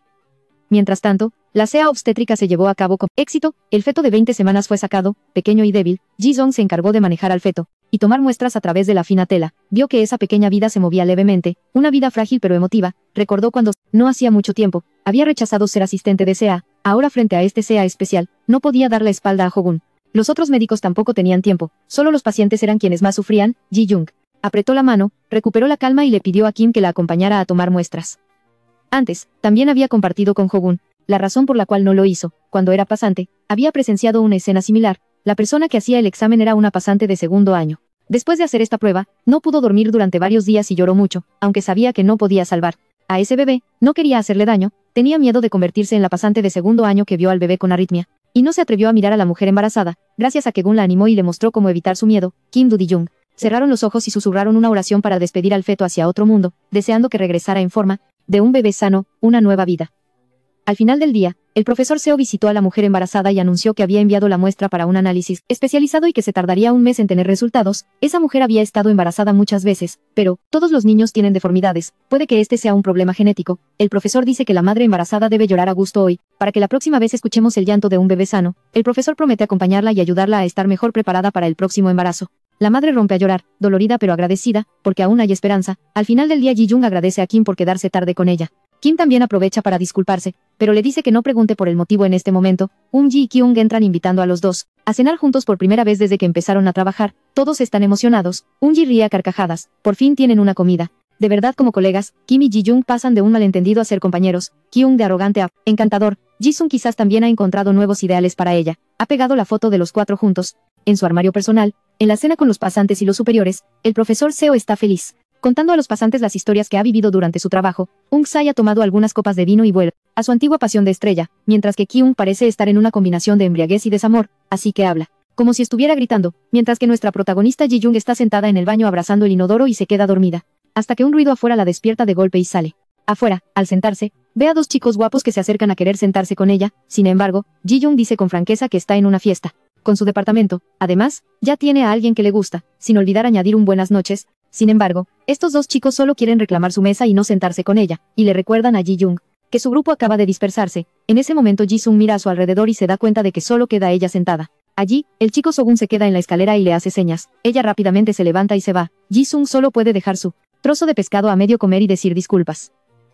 Mientras tanto, la SEA obstétrica se llevó a cabo con éxito. El feto de 20 semanas fue sacado, pequeño y débil. Ji-sung se encargó de manejar al feto y tomar muestras a través de la fina tela. Vio que esa pequeña vida se movía levemente, una vida frágil pero emotiva. Recordó cuando, no hacía mucho tiempo, había rechazado ser asistente de SEA. Ahora frente a este SEA especial, no podía dar la espalda a Hogun. Los otros médicos tampoco tenían tiempo, solo los pacientes eran quienes más sufrían. Ji-yoon apretó la mano, recuperó la calma y le pidió a Kim que la acompañara a tomar muestras. Antes, también había compartido con Hogun. La razón por la cual no lo hizo, cuando era pasante, había presenciado una escena similar. La persona que hacía el examen era una pasante de segundo año. Después de hacer esta prueba, no pudo dormir durante varios días y lloró mucho, aunque sabía que no podía salvar a ese bebé. No quería hacerle daño, tenía miedo de convertirse en la pasante de segundo año que vio al bebé con arritmia. Y no se atrevió a mirar a la mujer embarazada. Gracias a que Gun la animó y le mostró cómo evitar su miedo, Kim Do-di-jung cerraron los ojos y susurraron una oración para despedir al feto hacia otro mundo, deseando que regresara en forma de un bebé sano, una nueva vida. Al final del día, el profesor Seo visitó a la mujer embarazada y anunció que había enviado la muestra para un análisis especializado y que se tardaría un mes en tener resultados. Esa mujer había estado embarazada muchas veces, pero todos los niños tienen deformidades. Puede que este sea un problema genético. El profesor dice que la madre embarazada debe llorar a gusto hoy, para que la próxima vez escuchemos el llanto de un bebé sano. El profesor promete acompañarla y ayudarla a estar mejor preparada para el próximo embarazo. La madre rompe a llorar, dolorida pero agradecida, porque aún hay esperanza. Al final del día Ji-yoon agradece a Kim por quedarse tarde con ella. Kim también aprovecha para disculparse, pero le dice que no pregunte por el motivo en este momento. Un-ji y Kyung entran invitando a los dos a cenar juntos por primera vez desde que empezaron a trabajar. Todos están emocionados. Un-ji ríe a carcajadas. Por fin tienen una comida. De verdad como colegas, Kim y Ji-yoon pasan de un malentendido a ser compañeros. Kyung de arrogante a encantador. Ji-sung quizás también ha encontrado nuevos ideales para ella. Ha pegado la foto de los cuatro juntos en su armario personal. En la cena con los pasantes y los superiores, el profesor Seo está feliz, contando a los pasantes las historias que ha vivido durante su trabajo. Un-sai ha tomado algunas copas de vino y vuelve a su antigua pasión de estrella, mientras que Kyung parece estar en una combinación de embriaguez y desamor, así que habla como si estuviera gritando, mientras que nuestra protagonista Ji-yoon está sentada en el baño abrazando el inodoro y se queda dormida, hasta que un ruido afuera la despierta de golpe y sale. Afuera, al sentarse, ve a dos chicos guapos que se acercan a querer sentarse con ella. Sin embargo, Ji-yoon dice con franqueza que está en una fiesta con su departamento. Además, ya tiene a alguien que le gusta, sin olvidar añadir un buenas noches. Sin embargo, estos dos chicos solo quieren reclamar su mesa y no sentarse con ella, y le recuerdan a Ji-yoon que su grupo acaba de dispersarse. En ese momento Ji-sung mira a su alrededor y se da cuenta de que solo queda ella sentada. Allí, el chico Sogun se queda en la escalera y le hace señas. Ella rápidamente se levanta y se va. Ji-sung solo puede dejar su trozo de pescado a medio comer y decir disculpas.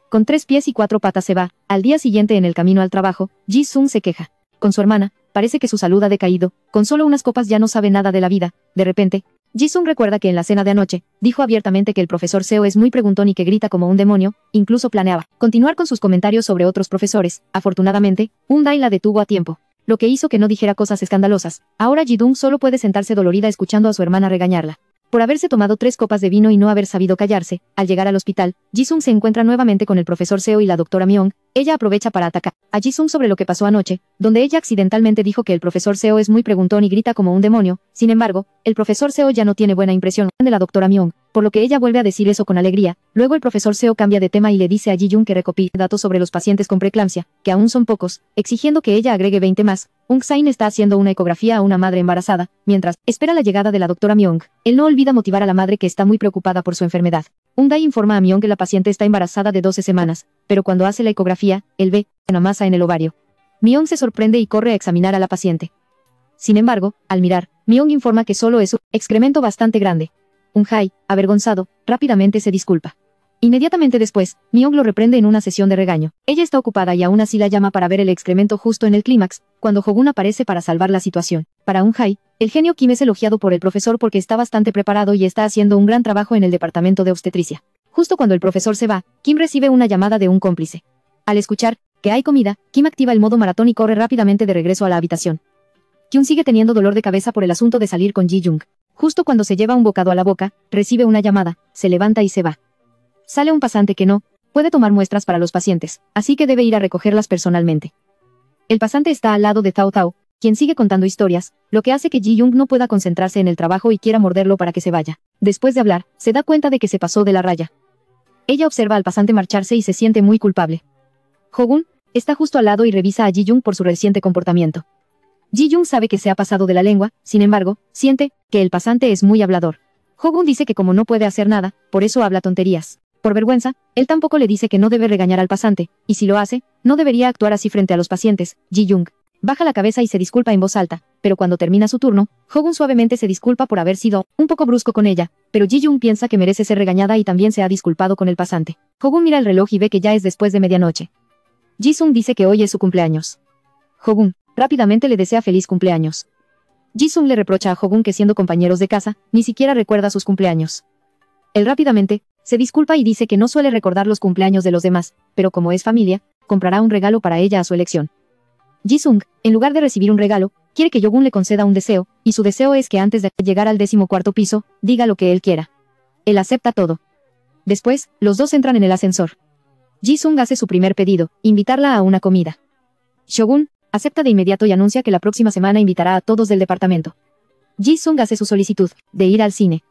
Con 3 pies y 4 patas se va. Al día siguiente en el camino al trabajo, Ji-sung se queja con su hermana. Parece que su salud ha decaído, con solo unas copas ya no sabe nada de la vida. De repente, Ji-sung recuerda que en la cena de anoche, dijo abiertamente que el profesor Seo es muy preguntón y que grita como un demonio. Incluso planeaba continuar con sus comentarios sobre otros profesores. Afortunadamente, Un-dae la detuvo a tiempo, lo que hizo que no dijera cosas escandalosas. Ahora Ji-dung solo puede sentarse dolorida escuchando a su hermana regañarla. Por haberse tomado 3 copas de vino y no haber sabido callarse, al llegar al hospital, Jisung se encuentra nuevamente con el profesor Seo y la doctora Myung. Ella aprovecha para atacar a Jisung sobre lo que pasó anoche, donde ella accidentalmente dijo que el profesor Seo es muy preguntón y grita como un demonio. Sin embargo, el profesor Seo ya no tiene buena impresión de la doctora Myung, por lo que ella vuelve a decir eso con alegría. Luego el profesor Seo cambia de tema y le dice a Ji-young que recopile datos sobre los pacientes con preeclampsia, que aún son pocos, exigiendo que ella agregue 20 más. Sain está haciendo una ecografía a una madre embarazada, mientras espera la llegada de la doctora Myung. Él no olvida motivar a la madre que está muy preocupada por su enfermedad. Dae informa a Myung que la paciente está embarazada de 12 semanas, pero cuando hace la ecografía, él ve una masa en el ovario. Myung se sorprende y corre a examinar a la paciente. Sin embargo, al mirar, Myung informa que solo es un excremento bastante grande. Jae, avergonzado, rápidamente se disculpa. Inmediatamente después, Myung lo reprende en una sesión de regaño. Ella está ocupada y aún así la llama para ver el excremento justo en el clímax, cuando Hogun aparece para salvar la situación. Para Jae, el genio Kim es elogiado por el profesor porque está bastante preparado y está haciendo un gran trabajo en el departamento de obstetricia. Justo cuando el profesor se va, Kim recibe una llamada de un cómplice. Al escuchar que hay comida, Kim activa el modo maratón y corre rápidamente de regreso a la habitación. Kyun sigue teniendo dolor de cabeza por el asunto de salir con Ji-young. Justo cuando se lleva un bocado a la boca, recibe una llamada, se levanta y se va. Sale un pasante que no puede tomar muestras para los pacientes, así que debe ir a recogerlas personalmente. El pasante está al lado de Zhao Zhao, quien sigue contando historias, lo que hace que Ji-young no pueda concentrarse en el trabajo y quiera morderlo para que se vaya. Después de hablar, se da cuenta de que se pasó de la raya. Ella observa al pasante marcharse y se siente muy culpable. Hogun está justo al lado y revisa a Ji-young por su reciente comportamiento. Ji-young sabe que se ha pasado de la lengua, sin embargo, siente que el pasante es muy hablador. Hogun dice que como no puede hacer nada, por eso habla tonterías. Por vergüenza, él tampoco le dice que no debe regañar al pasante, y si lo hace, no debería actuar así frente a los pacientes. Ji-young baja la cabeza y se disculpa en voz alta, pero cuando termina su turno, Hogun suavemente se disculpa por haber sido un poco brusco con ella, pero Ji-young piensa que merece ser regañada y también se ha disculpado con el pasante. Hogun mira el reloj y ve que ya es después de medianoche. Ji-sung dice que hoy es su cumpleaños. Hogun rápidamente le desea feliz cumpleaños. Ji-sung le reprocha a Hogun que siendo compañeros de casa, ni siquiera recuerda sus cumpleaños. Él rápidamente se disculpa y dice que no suele recordar los cumpleaños de los demás, pero como es familia, comprará un regalo para ella a su elección. Ji-sung, en lugar de recibir un regalo, quiere que Yogun le conceda un deseo, y su deseo es que antes de llegar al 14º piso, diga lo que él quiera. Él acepta todo. Después, los dos entran en el ascensor. Ji-sung hace su primer pedido, invitarla a una comida. Shogun acepta de inmediato y anuncia que la próxima semana invitará a todos del departamento. Ji-sung hace su solicitud, de ir al cine.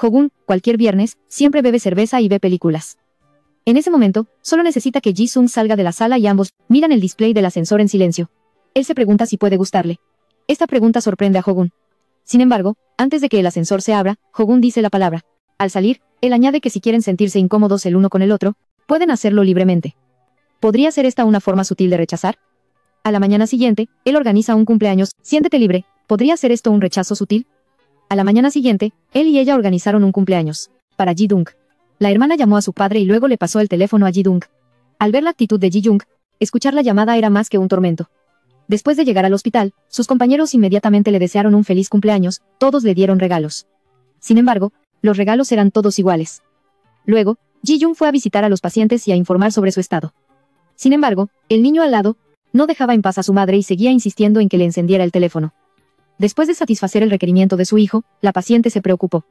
Hogun, cualquier viernes, siempre bebe cerveza y ve películas. En ese momento, solo necesita que Ji-sung salga de la sala y ambos miran el display del ascensor en silencio. Él se pregunta si puede gustarle. Esta pregunta sorprende a Hogun. Sin embargo, antes de que el ascensor se abra, Hogun dice la palabra. Al salir, él añade que si quieren sentirse incómodos el uno con el otro, pueden hacerlo libremente. ¿Podría ser esta una forma sutil de rechazar? A la mañana siguiente, él organiza un cumpleaños. Siéntete libre. ¿Podría ser esto un rechazo sutil? A la mañana siguiente, él y ella organizaron un cumpleaños. Para Ji-dung. La hermana llamó a su padre y luego le pasó el teléfono a Ji-dung. Al ver la actitud de Ji-young, escuchar la llamada era más que un tormento. Después de llegar al hospital, sus compañeros inmediatamente le desearon un feliz cumpleaños, todos le dieron regalos. Sin embargo, los regalos eran todos iguales. Luego, Ji-young fue a visitar a los pacientes y a informar sobre su estado. Sin embargo, el niño al lado no dejaba en paz a su madre y seguía insistiendo en que le encendiera el teléfono. Después de satisfacer el requerimiento de su hijo, la paciente se preocupó.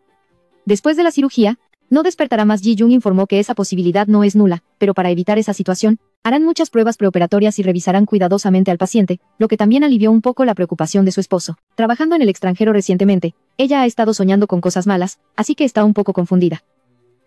Después de la cirugía, no despertará más. Ji-young informó que esa posibilidad no es nula, pero para evitar esa situación, harán muchas pruebas preoperatorias y revisarán cuidadosamente al paciente, lo que también alivió un poco la preocupación de su esposo. Trabajando en el extranjero recientemente, ella ha estado soñando con cosas malas, así que está un poco confundida.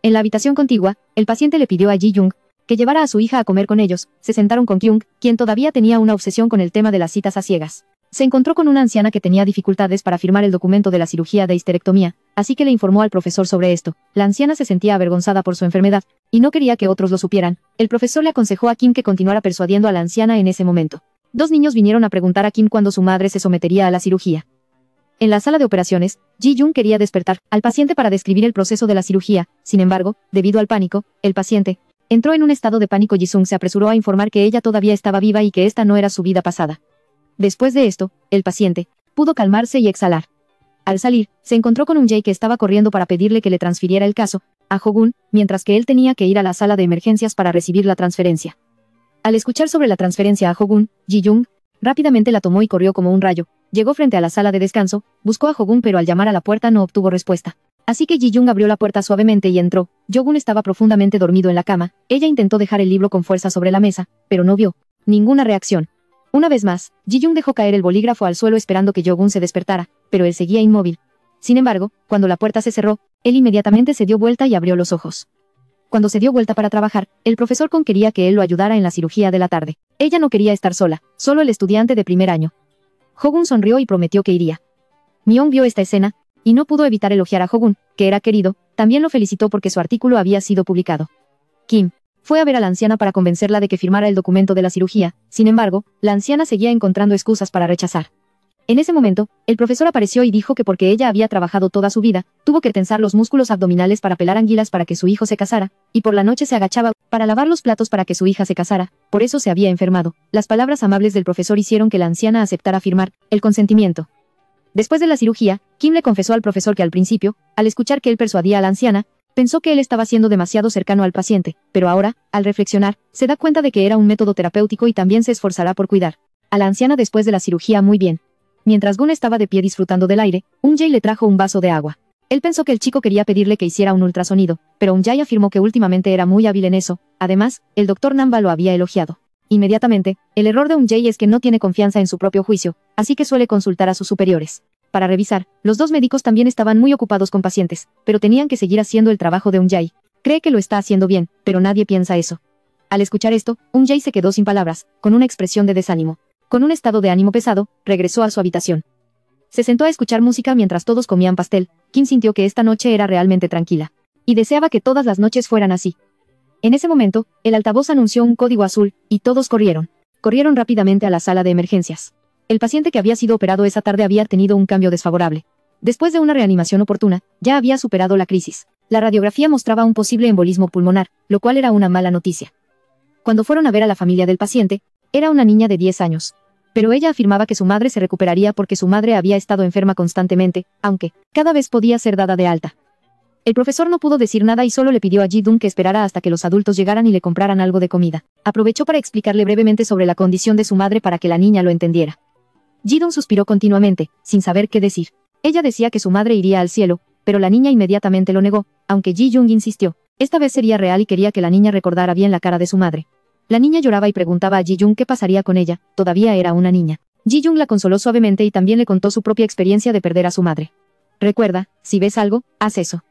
En la habitación contigua, el paciente le pidió a Ji-young que llevara a su hija a comer con ellos. Se sentaron con Kyung, quien todavía tenía una obsesión con el tema de las citas a ciegas. Se encontró con una anciana que tenía dificultades para firmar el documento de la cirugía de histerectomía, así que le informó al profesor sobre esto. La anciana se sentía avergonzada por su enfermedad, y no quería que otros lo supieran. El profesor le aconsejó a Kim que continuara persuadiendo a la anciana en ese momento. Dos niños vinieron a preguntar a Kim cuándo su madre se sometería a la cirugía. En la sala de operaciones, Ji-young quería despertar al paciente para describir el proceso de la cirugía. Sin embargo, debido al pánico, el paciente entró en un estado de pánico. Ji-sung se apresuró a informar que ella todavía estaba viva y que esta no era su vida pasada. Después de esto, el paciente pudo calmarse y exhalar. Al salir, se encontró con un Jae que estaba corriendo para pedirle que le transfiriera el caso a Hogun, mientras que él tenía que ir a la sala de emergencias para recibir la transferencia. Al escuchar sobre la transferencia a Hogun, Ji-young rápidamente la tomó y corrió como un rayo. Llegó frente a la sala de descanso, buscó a Hogun pero al llamar a la puerta no obtuvo respuesta. Así que Ji-Jung abrió la puerta suavemente y entró. Jo-gun estaba profundamente dormido en la cama. Ella intentó dejar el libro con fuerza sobre la mesa, pero no vio ninguna reacción. Una vez más, Ji-Jung dejó caer el bolígrafo al suelo esperando que Jo-gun se despertara, pero él seguía inmóvil. Sin embargo, cuando la puerta se cerró, él inmediatamente se dio vuelta y abrió los ojos. Cuando se dio vuelta para trabajar, el profesor Kon quería que él lo ayudara en la cirugía de la tarde. Ella no quería estar sola, solo el estudiante de primer año. Jo-gun sonrió y prometió que iría. Myung vio esta escena, y no pudo evitar elogiar a Jo-gun, que era querido, también lo felicitó porque su artículo había sido publicado. Kim fue a ver a la anciana para convencerla de que firmara el documento de la cirugía, sin embargo, la anciana seguía encontrando excusas para rechazar. En ese momento, el profesor apareció y dijo que porque ella había trabajado toda su vida, tuvo que tensar los músculos abdominales para pelar anguilas para que su hijo se casara, y por la noche se agachaba para lavar los platos para que su hija se casara, por eso se había enfermado. Las palabras amables del profesor hicieron que la anciana aceptara firmar el consentimiento. Después de la cirugía, Kim le confesó al profesor que al principio, al escuchar que él persuadía a la anciana, pensó que él estaba siendo demasiado cercano al paciente, pero ahora, al reflexionar, se da cuenta de que era un método terapéutico y también se esforzará por cuidar a la anciana después de la cirugía muy bien. Mientras Gun estaba de pie disfrutando del aire, Jae le trajo un vaso de agua. Él pensó que el chico quería pedirle que hiciera un ultrasonido, pero Jae afirmó que últimamente era muy hábil en eso. Además, el doctor Namba lo había elogiado. Inmediatamente, el error de Jae es que no tiene confianza en su propio juicio, así que suele consultar a sus superiores. Para revisar, los dos médicos también estaban muy ocupados con pacientes, pero tenían que seguir haciendo el trabajo de Jae. Cree que lo está haciendo bien, pero nadie piensa eso. Al escuchar esto, Jae se quedó sin palabras, con una expresión de desánimo. Con un estado de ánimo pesado, regresó a su habitación. Se sentó a escuchar música mientras todos comían pastel. Kim sintió que esta noche era realmente tranquila. Y deseaba que todas las noches fueran así. En ese momento, el altavoz anunció un código azul, y todos corrieron. Corrieron rápidamente a la sala de emergencias. El paciente que había sido operado esa tarde había tenido un cambio desfavorable. Después de una reanimación oportuna, ya había superado la crisis. La radiografía mostraba un posible embolismo pulmonar, lo cual era una mala noticia. Cuando fueron a ver a la familia del paciente, era una niña de 10 años. Pero ella afirmaba que su madre se recuperaría porque su madre había estado enferma constantemente, aunque cada vez podía ser dada de alta. El profesor no pudo decir nada y solo le pidió a Ji-Dun que esperara hasta que los adultos llegaran y le compraran algo de comida. Aprovechó para explicarle brevemente sobre la condición de su madre para que la niña lo entendiera. Ji-Dun suspiró continuamente, sin saber qué decir. Ella decía que su madre iría al cielo, pero la niña inmediatamente lo negó, aunque Ji-Jung insistió. Esta vez sería real y quería que la niña recordara bien la cara de su madre. La niña lloraba y preguntaba a Ji-Jung qué pasaría con ella, todavía era una niña. Ji-Jung la consoló suavemente y también le contó su propia experiencia de perder a su madre. Recuerda, si ves algo, haz eso.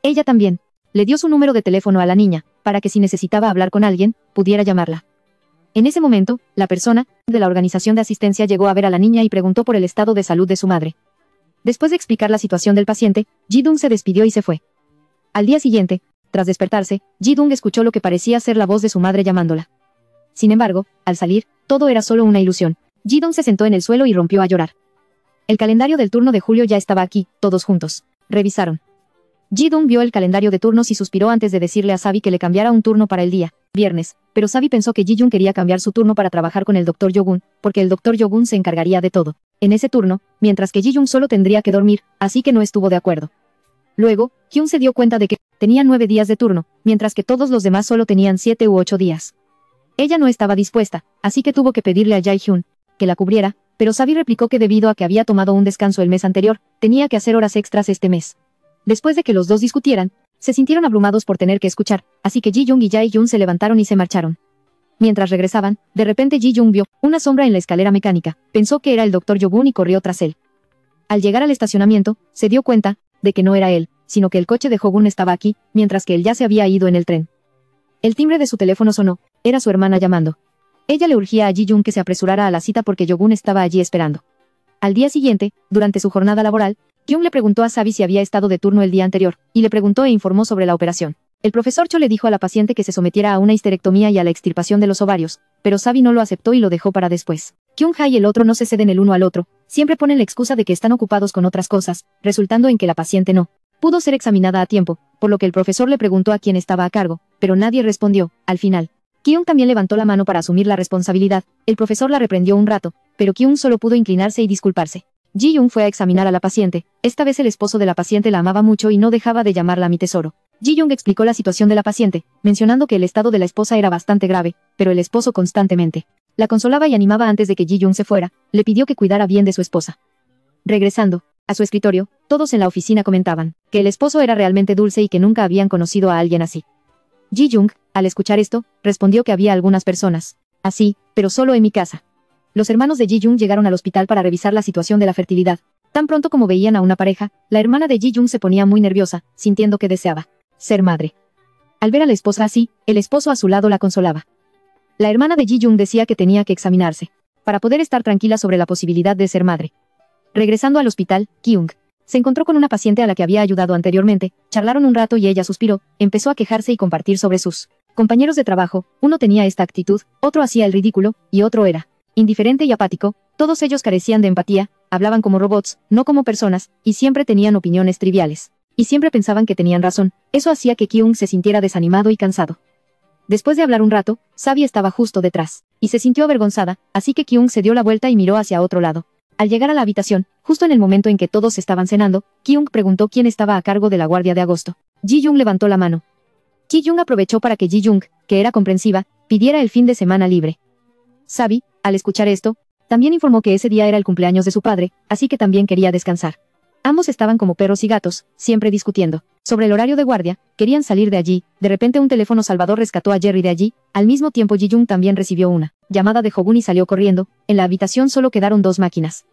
Ella también le dio su número de teléfono a la niña, para que si necesitaba hablar con alguien, pudiera llamarla. En ese momento, la persona de la organización de asistencia llegó a ver a la niña y preguntó por el estado de salud de su madre. Después de explicar la situación del paciente, Ji-Dun se despidió y se fue. Al día siguiente, tras despertarse, Ji-Dun escuchó lo que parecía ser la voz de su madre llamándola. Sin embargo, al salir, todo era solo una ilusión. Ji-Dun se sentó en el suelo y rompió a llorar. El calendario del turno de julio ya estaba aquí, todos juntos. Revisaron. Ji-Dun vio el calendario de turnos y suspiró antes de decirle a Sabi que le cambiara un turno para el día viernes, pero Sabi pensó que Ji-Jung quería cambiar su turno para trabajar con el Dr. Yogun, porque el Dr. Yogun se encargaría de todo en ese turno, mientras que Ji-Jung solo tendría que dormir, así que no estuvo de acuerdo. Luego, Hyun se dio cuenta de que tenía 9 días de turno, mientras que todos los demás solo tenían 7 u 8 días. Ella no estaba dispuesta, así que tuvo que pedirle a Jae-hyun que la cubriera, pero Sabi replicó que debido a que había tomado un descanso el mes anterior, tenía que hacer horas extras este mes. Después de que los dos discutieran, se sintieron abrumados por tener que escuchar, así que Ji-Jung y Jae-hyun se levantaron y se marcharon. Mientras regresaban, de repente Ji-Jung vio una sombra en la escalera mecánica, pensó que era el Dr. Yogun y corrió tras él. Al llegar al estacionamiento, se dio cuenta de que no era él, sino que el coche de Jogun estaba aquí, mientras que él ya se había ido en el tren. El timbre de su teléfono sonó, era su hermana llamando. Ella le urgía a Ji-Jung que se apresurara a la cita porque Yogun estaba allí esperando. Al día siguiente, durante su jornada laboral, Kyung le preguntó a Sabi si había estado de turno el día anterior, y le preguntó e informó sobre la operación. El profesor Cho le dijo a la paciente que se sometiera a una histerectomía y a la extirpación de los ovarios, pero Sabi no lo aceptó y lo dejó para después. Kyung-ha y el otro no se ceden el uno al otro, siempre ponen la excusa de que están ocupados con otras cosas, resultando en que la paciente no pudo ser examinada a tiempo, por lo que el profesor le preguntó a quién estaba a cargo, pero nadie respondió. Al final, Kyung también levantó la mano para asumir la responsabilidad. El profesor la reprendió un rato, pero Kyung solo pudo inclinarse y disculparse. Ji-Jung fue a examinar a la paciente. Esta vez el esposo de la paciente la amaba mucho y no dejaba de llamarla mi tesoro. Ji-Jung explicó la situación de la paciente, mencionando que el estado de la esposa era bastante grave, pero el esposo constantemente la consolaba y animaba antes de que Ji-Jung se fuera, le pidió que cuidara bien de su esposa. Regresando A su escritorio, todos en la oficina comentaban que el esposo era realmente dulce y que nunca habían conocido a alguien así. Ji-Jung, al escuchar esto, respondió que había algunas personas así, pero solo en mi casa. Los hermanos de Ji-Jung llegaron al hospital para revisar la situación de la fertilidad. Tan pronto como veían a una pareja, la hermana de Ji-Jung se ponía muy nerviosa, sintiendo que deseaba ser madre. Al ver a la esposa así, el esposo a su lado la consolaba. La hermana de Ji-Jung decía que tenía que examinarse para poder estar tranquila sobre la posibilidad de ser madre. Regresando al hospital, Kyung se encontró con una paciente a la que había ayudado anteriormente, charlaron un rato y ella suspiró, empezó a quejarse y compartir sobre sus compañeros de trabajo. Uno tenía esta actitud, otro hacía el ridículo, y otro era indiferente y apático. Todos ellos carecían de empatía, hablaban como robots, no como personas, y siempre tenían opiniones triviales. Y siempre pensaban que tenían razón. Eso hacía que Kyung se sintiera desanimado y cansado. Después de hablar un rato, Sabi estaba justo detrás, y se sintió avergonzada, así que Kyung se dio la vuelta y miró hacia otro lado. Al llegar a la habitación, justo en el momento en que todos estaban cenando, Kyung preguntó quién estaba a cargo de la guardia de agosto. Ji-Jung levantó la mano. Ki-Jung aprovechó para que Ji-Jung, que era comprensiva, pidiera el fin de semana libre. Sabi, al escuchar esto, también informó que ese día era el cumpleaños de su padre, así que también quería descansar. Ambos estaban como perros y gatos, siempre discutiendo sobre el horario de guardia, querían salir de allí. De repente un teléfono salvador rescató a Jerry de allí. Al mismo tiempo Ji-Jung también recibió una llamada de Hogun y salió corriendo. En la habitación solo quedaron dos máquinas.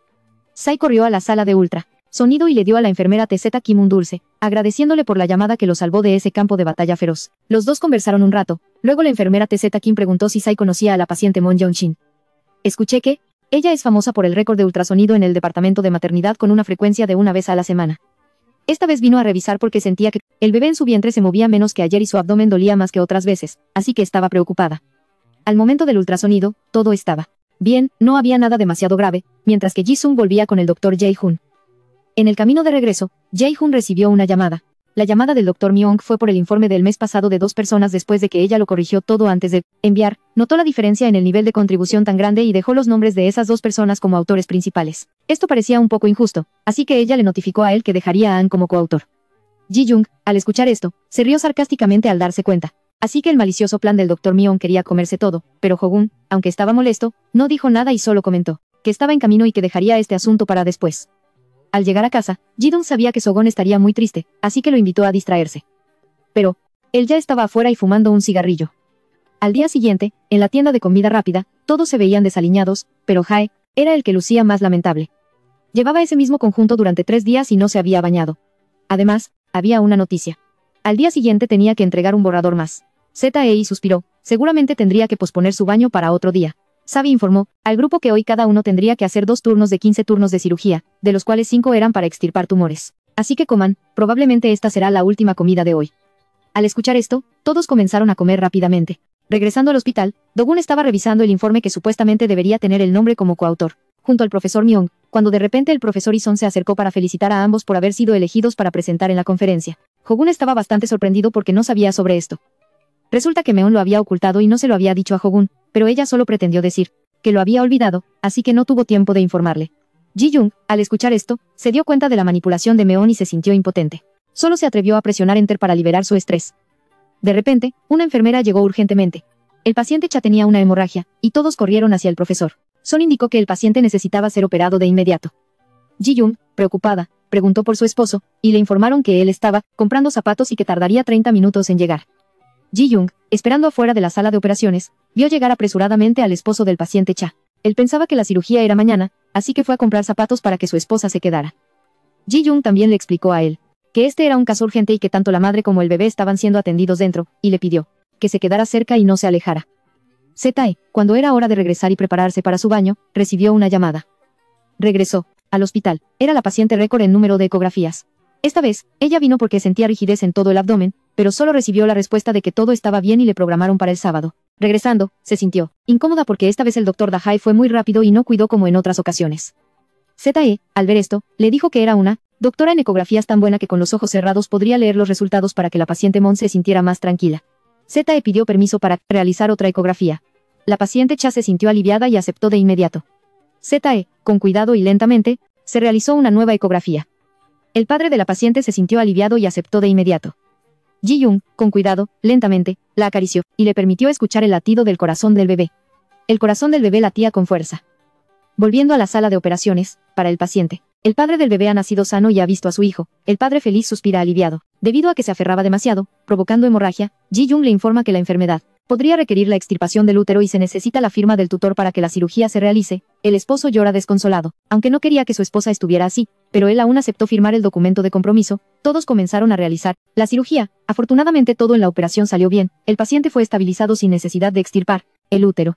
Sai corrió a la sala de ultra sonido y le dio a la enfermera TZ Kim un dulce, agradeciéndole por la llamada que lo salvó de ese campo de batalla feroz. Los dos conversaron un rato, luego la enfermera TZ Kim preguntó si Sai conocía a la paciente Moon Yeon-shin. Escuché que ella es famosa por el récord de ultrasonido en el departamento de maternidad con una frecuencia de una vez a la semana. Esta vez vino a revisar porque sentía que el bebé en su vientre se movía menos que ayer y su abdomen dolía más que otras veces, así que estaba preocupada. Al momento del ultrasonido, todo estaba bien, no había nada demasiado grave, mientras que Ji-Sung volvía con el Dr. Jae-Hoon. En el camino de regreso, Jae-Hoon recibió una llamada. La llamada del Dr. Myung fue por el informe del mes pasado de dos personas después de que ella lo corrigió todo antes de enviar. Notó la diferencia en el nivel de contribución tan grande y dejó los nombres de esas dos personas como autores principales. Esto parecía un poco injusto, así que ella le notificó a él que dejaría a An como coautor. Ji-Jung, al escuchar esto, se rió sarcásticamente al darse cuenta. Así que el malicioso plan del Dr. Myung quería comerse todo, pero Hogun, aunque estaba molesto, no dijo nada y solo comentó que estaba en camino y que dejaría este asunto para después. Al llegar a casa, Ji-Dong sabía que Sogon estaría muy triste, así que lo invitó a distraerse. Pero él ya estaba afuera y fumando un cigarrillo. Al día siguiente, en la tienda de comida rápida, todos se veían desaliñados, pero Jae era el que lucía más lamentable. Llevaba ese mismo conjunto durante 3 días y no se había bañado. Además, había una noticia. Al día siguiente tenía que entregar un borrador más. Zae suspiró, seguramente tendría que posponer su baño para otro día. Sabi informó al grupo que hoy cada uno tendría que hacer 2 turnos de 15 turnos de cirugía, de los cuales 5 eran para extirpar tumores. Así que coman, probablemente esta será la última comida de hoy. Al escuchar esto, todos comenzaron a comer rápidamente. Regresando al hospital, Dogun estaba revisando el informe que supuestamente debería tener el nombre como coautor, junto al profesor Myung, cuando de repente el profesor Ison se acercó para felicitar a ambos por haber sido elegidos para presentar en la conferencia. Hogun estaba bastante sorprendido porque no sabía sobre esto. Resulta que Meon lo había ocultado y no se lo había dicho a Hogun, pero ella solo pretendió decir que lo había olvidado, así que no tuvo tiempo de informarle. Ji-Jung, al escuchar esto, se dio cuenta de la manipulación de Meon y se sintió impotente. Solo se atrevió a presionar Enter para liberar su estrés. De repente, una enfermera llegó urgentemente. El paciente Cha tenía una hemorragia, y todos corrieron hacia el profesor. Son indicó que el paciente necesitaba ser operado de inmediato. Ji-Jung, preocupada, preguntó por su esposo, y le informaron que él estaba comprando zapatos y que tardaría 30 minutos en llegar. Ji-Jung, esperando afuera de la sala de operaciones, vio llegar apresuradamente al esposo del paciente Cha. Él pensaba que la cirugía era mañana, así que fue a comprar zapatos para que su esposa se quedara. Ji-Jung también le explicó a él que este era un caso urgente y que tanto la madre como el bebé estaban siendo atendidos dentro, y le pidió que se quedara cerca y no se alejara. Zae, cuando era hora de regresar y prepararse para su baño, recibió una llamada. Regresó al hospital. Era la paciente récord en número de ecografías. Esta vez, ella vino porque sentía rigidez en todo el abdomen, pero solo recibió la respuesta de que todo estaba bien y le programaron para el sábado. Regresando, se sintió incómoda porque esta vez el Dr. Dahai fue muy rápido y no cuidó como en otras ocasiones. Zae, al ver esto, le dijo que era una doctora en ecografías tan buena que con los ojos cerrados podría leer los resultados para que la paciente Mon se sintiera más tranquila. Zae pidió permiso para realizar otra ecografía. La paciente Cha se sintió aliviada y aceptó de inmediato. Zae, con cuidado y lentamente, se realizó una nueva ecografía. El padre de la paciente se sintió aliviado y aceptó de inmediato. Ji-Jung, con cuidado, lentamente, la acarició, y le permitió escuchar el latido del corazón del bebé. El corazón del bebé latía con fuerza. Volviendo a la sala de operaciones, para el paciente El padre del bebé ha nacido sano y ha visto a su hijo. El padre feliz suspira aliviado. Debido a que se aferraba demasiado, provocando hemorragia, Ji-young le informa que la enfermedad podría requerir la extirpación del útero y se necesita la firma del tutor para que la cirugía se realice. El esposo llora desconsolado, aunque no quería que su esposa estuviera así, pero él aún aceptó firmar el documento de compromiso. Todos comenzaron a realizar la cirugía. Afortunadamente todo en la operación salió bien. El paciente fue estabilizado sin necesidad de extirpar el útero.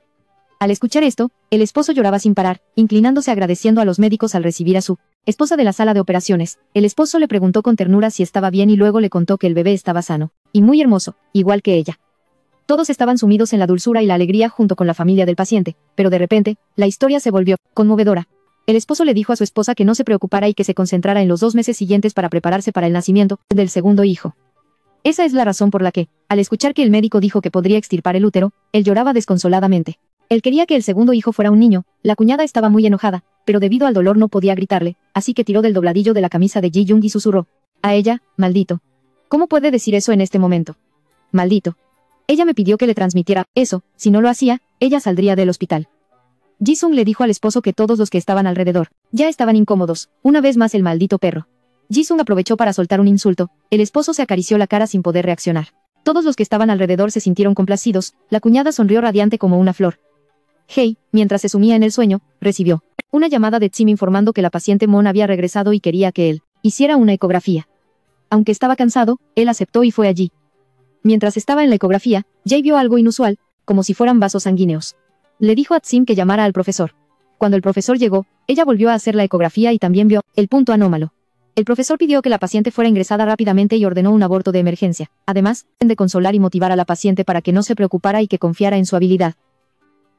Al escuchar esto, el esposo lloraba sin parar, inclinándose agradeciendo a los médicos al recibir a su esposa de la sala de operaciones. El esposo le preguntó con ternura si estaba bien y luego le contó que el bebé estaba sano y muy hermoso, igual que ella. Todos estaban sumidos en la dulzura y la alegría junto con la familia del paciente, pero de repente, la historia se volvió conmovedora. El esposo le dijo a su esposa que no se preocupara y que se concentrara en los 2 meses siguientes para prepararse para el nacimiento del segundo hijo. Esa es la razón por la que, al escuchar que el médico dijo que podría extirpar el útero, él lloraba desconsoladamente. Él quería que el segundo hijo fuera un niño. La cuñada estaba muy enojada, pero debido al dolor no podía gritarle, así que tiró del dobladillo de la camisa de Ji-young y susurró a ella: maldito. ¿Cómo puede decir eso en este momento? Maldito. Ella me pidió que le transmitiera eso. Si no lo hacía, ella saldría del hospital. Ji-sung le dijo al esposo que todos los que estaban alrededor ya estaban incómodos. Una vez más el maldito perro. Ji-sung aprovechó para soltar un insulto. El esposo se acarició la cara sin poder reaccionar. Todos los que estaban alrededor se sintieron complacidos. La cuñada sonrió radiante como una flor. Hei, mientras se sumía en el sueño, recibió una llamada de Tsim informando que la paciente Mon había regresado y quería que él hiciera una ecografía. Aunque estaba cansado, él aceptó y fue allí. Mientras estaba en la ecografía, Jae vio algo inusual, como si fueran vasos sanguíneos. Le dijo a Tsim que llamara al profesor. Cuando el profesor llegó, ella volvió a hacer la ecografía y también vio el punto anómalo. El profesor pidió que la paciente fuera ingresada rápidamente y ordenó un aborto de emergencia. Además, de consolar y motivar a la paciente para que no se preocupara y que confiara en su habilidad.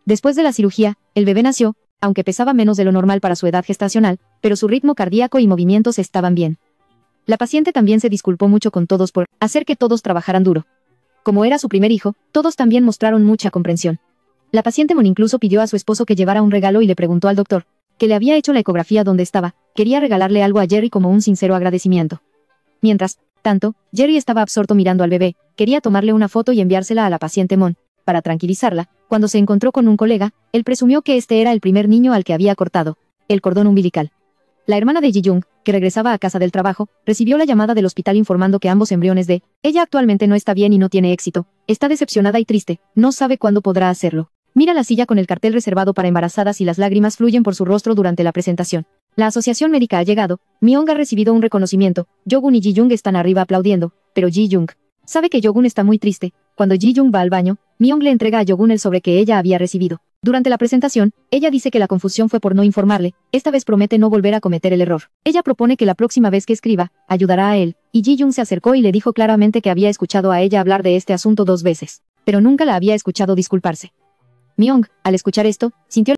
Después de la cirugía, el bebé nació, aunque pesaba menos de lo normal para su edad gestacional, pero su ritmo cardíaco y movimientos estaban bien. La paciente también se disculpó mucho con todos por hacer que todos trabajaran duro. Como era su primer hijo, todos también mostraron mucha comprensión. La paciente Mon incluso pidió a su esposo que llevara un regalo y le preguntó al doctor, que le había hecho la ecografía donde estaba, quería regalarle algo a Jerry como un sincero agradecimiento. Mientras tanto, Jerry estaba absorto mirando al bebé, quería tomarle una foto y enviársela a la paciente Mon. Para tranquilizarla, cuando se encontró con un colega, él presumió que este era el primer niño al que había cortado el cordón umbilical. La hermana de Ji-young, que regresaba a casa del trabajo, recibió la llamada del hospital informando que ambos embriones de ella actualmente no está bien y no tiene éxito. Está decepcionada y triste, no sabe cuándo podrá hacerlo. Mira la silla con el cartel reservado para embarazadas y las lágrimas fluyen por su rostro durante la presentación. La asociación médica ha llegado, Myung ha recibido un reconocimiento, Yogun y Ji-young están arriba aplaudiendo, pero Ji-young sabe que Yogun está muy triste. Cuando Ji-young va al baño, Myung le entrega a Yogun el sobre que ella había recibido. Durante la presentación, ella dice que la confusión fue por no informarle, esta vez promete no volver a cometer el error. Ella propone que la próxima vez que escriba, ayudará a él, y Ji-young se acercó y le dijo claramente que había escuchado a ella hablar de este asunto 2 veces, pero nunca la había escuchado disculparse. Myung, al escuchar esto, sintió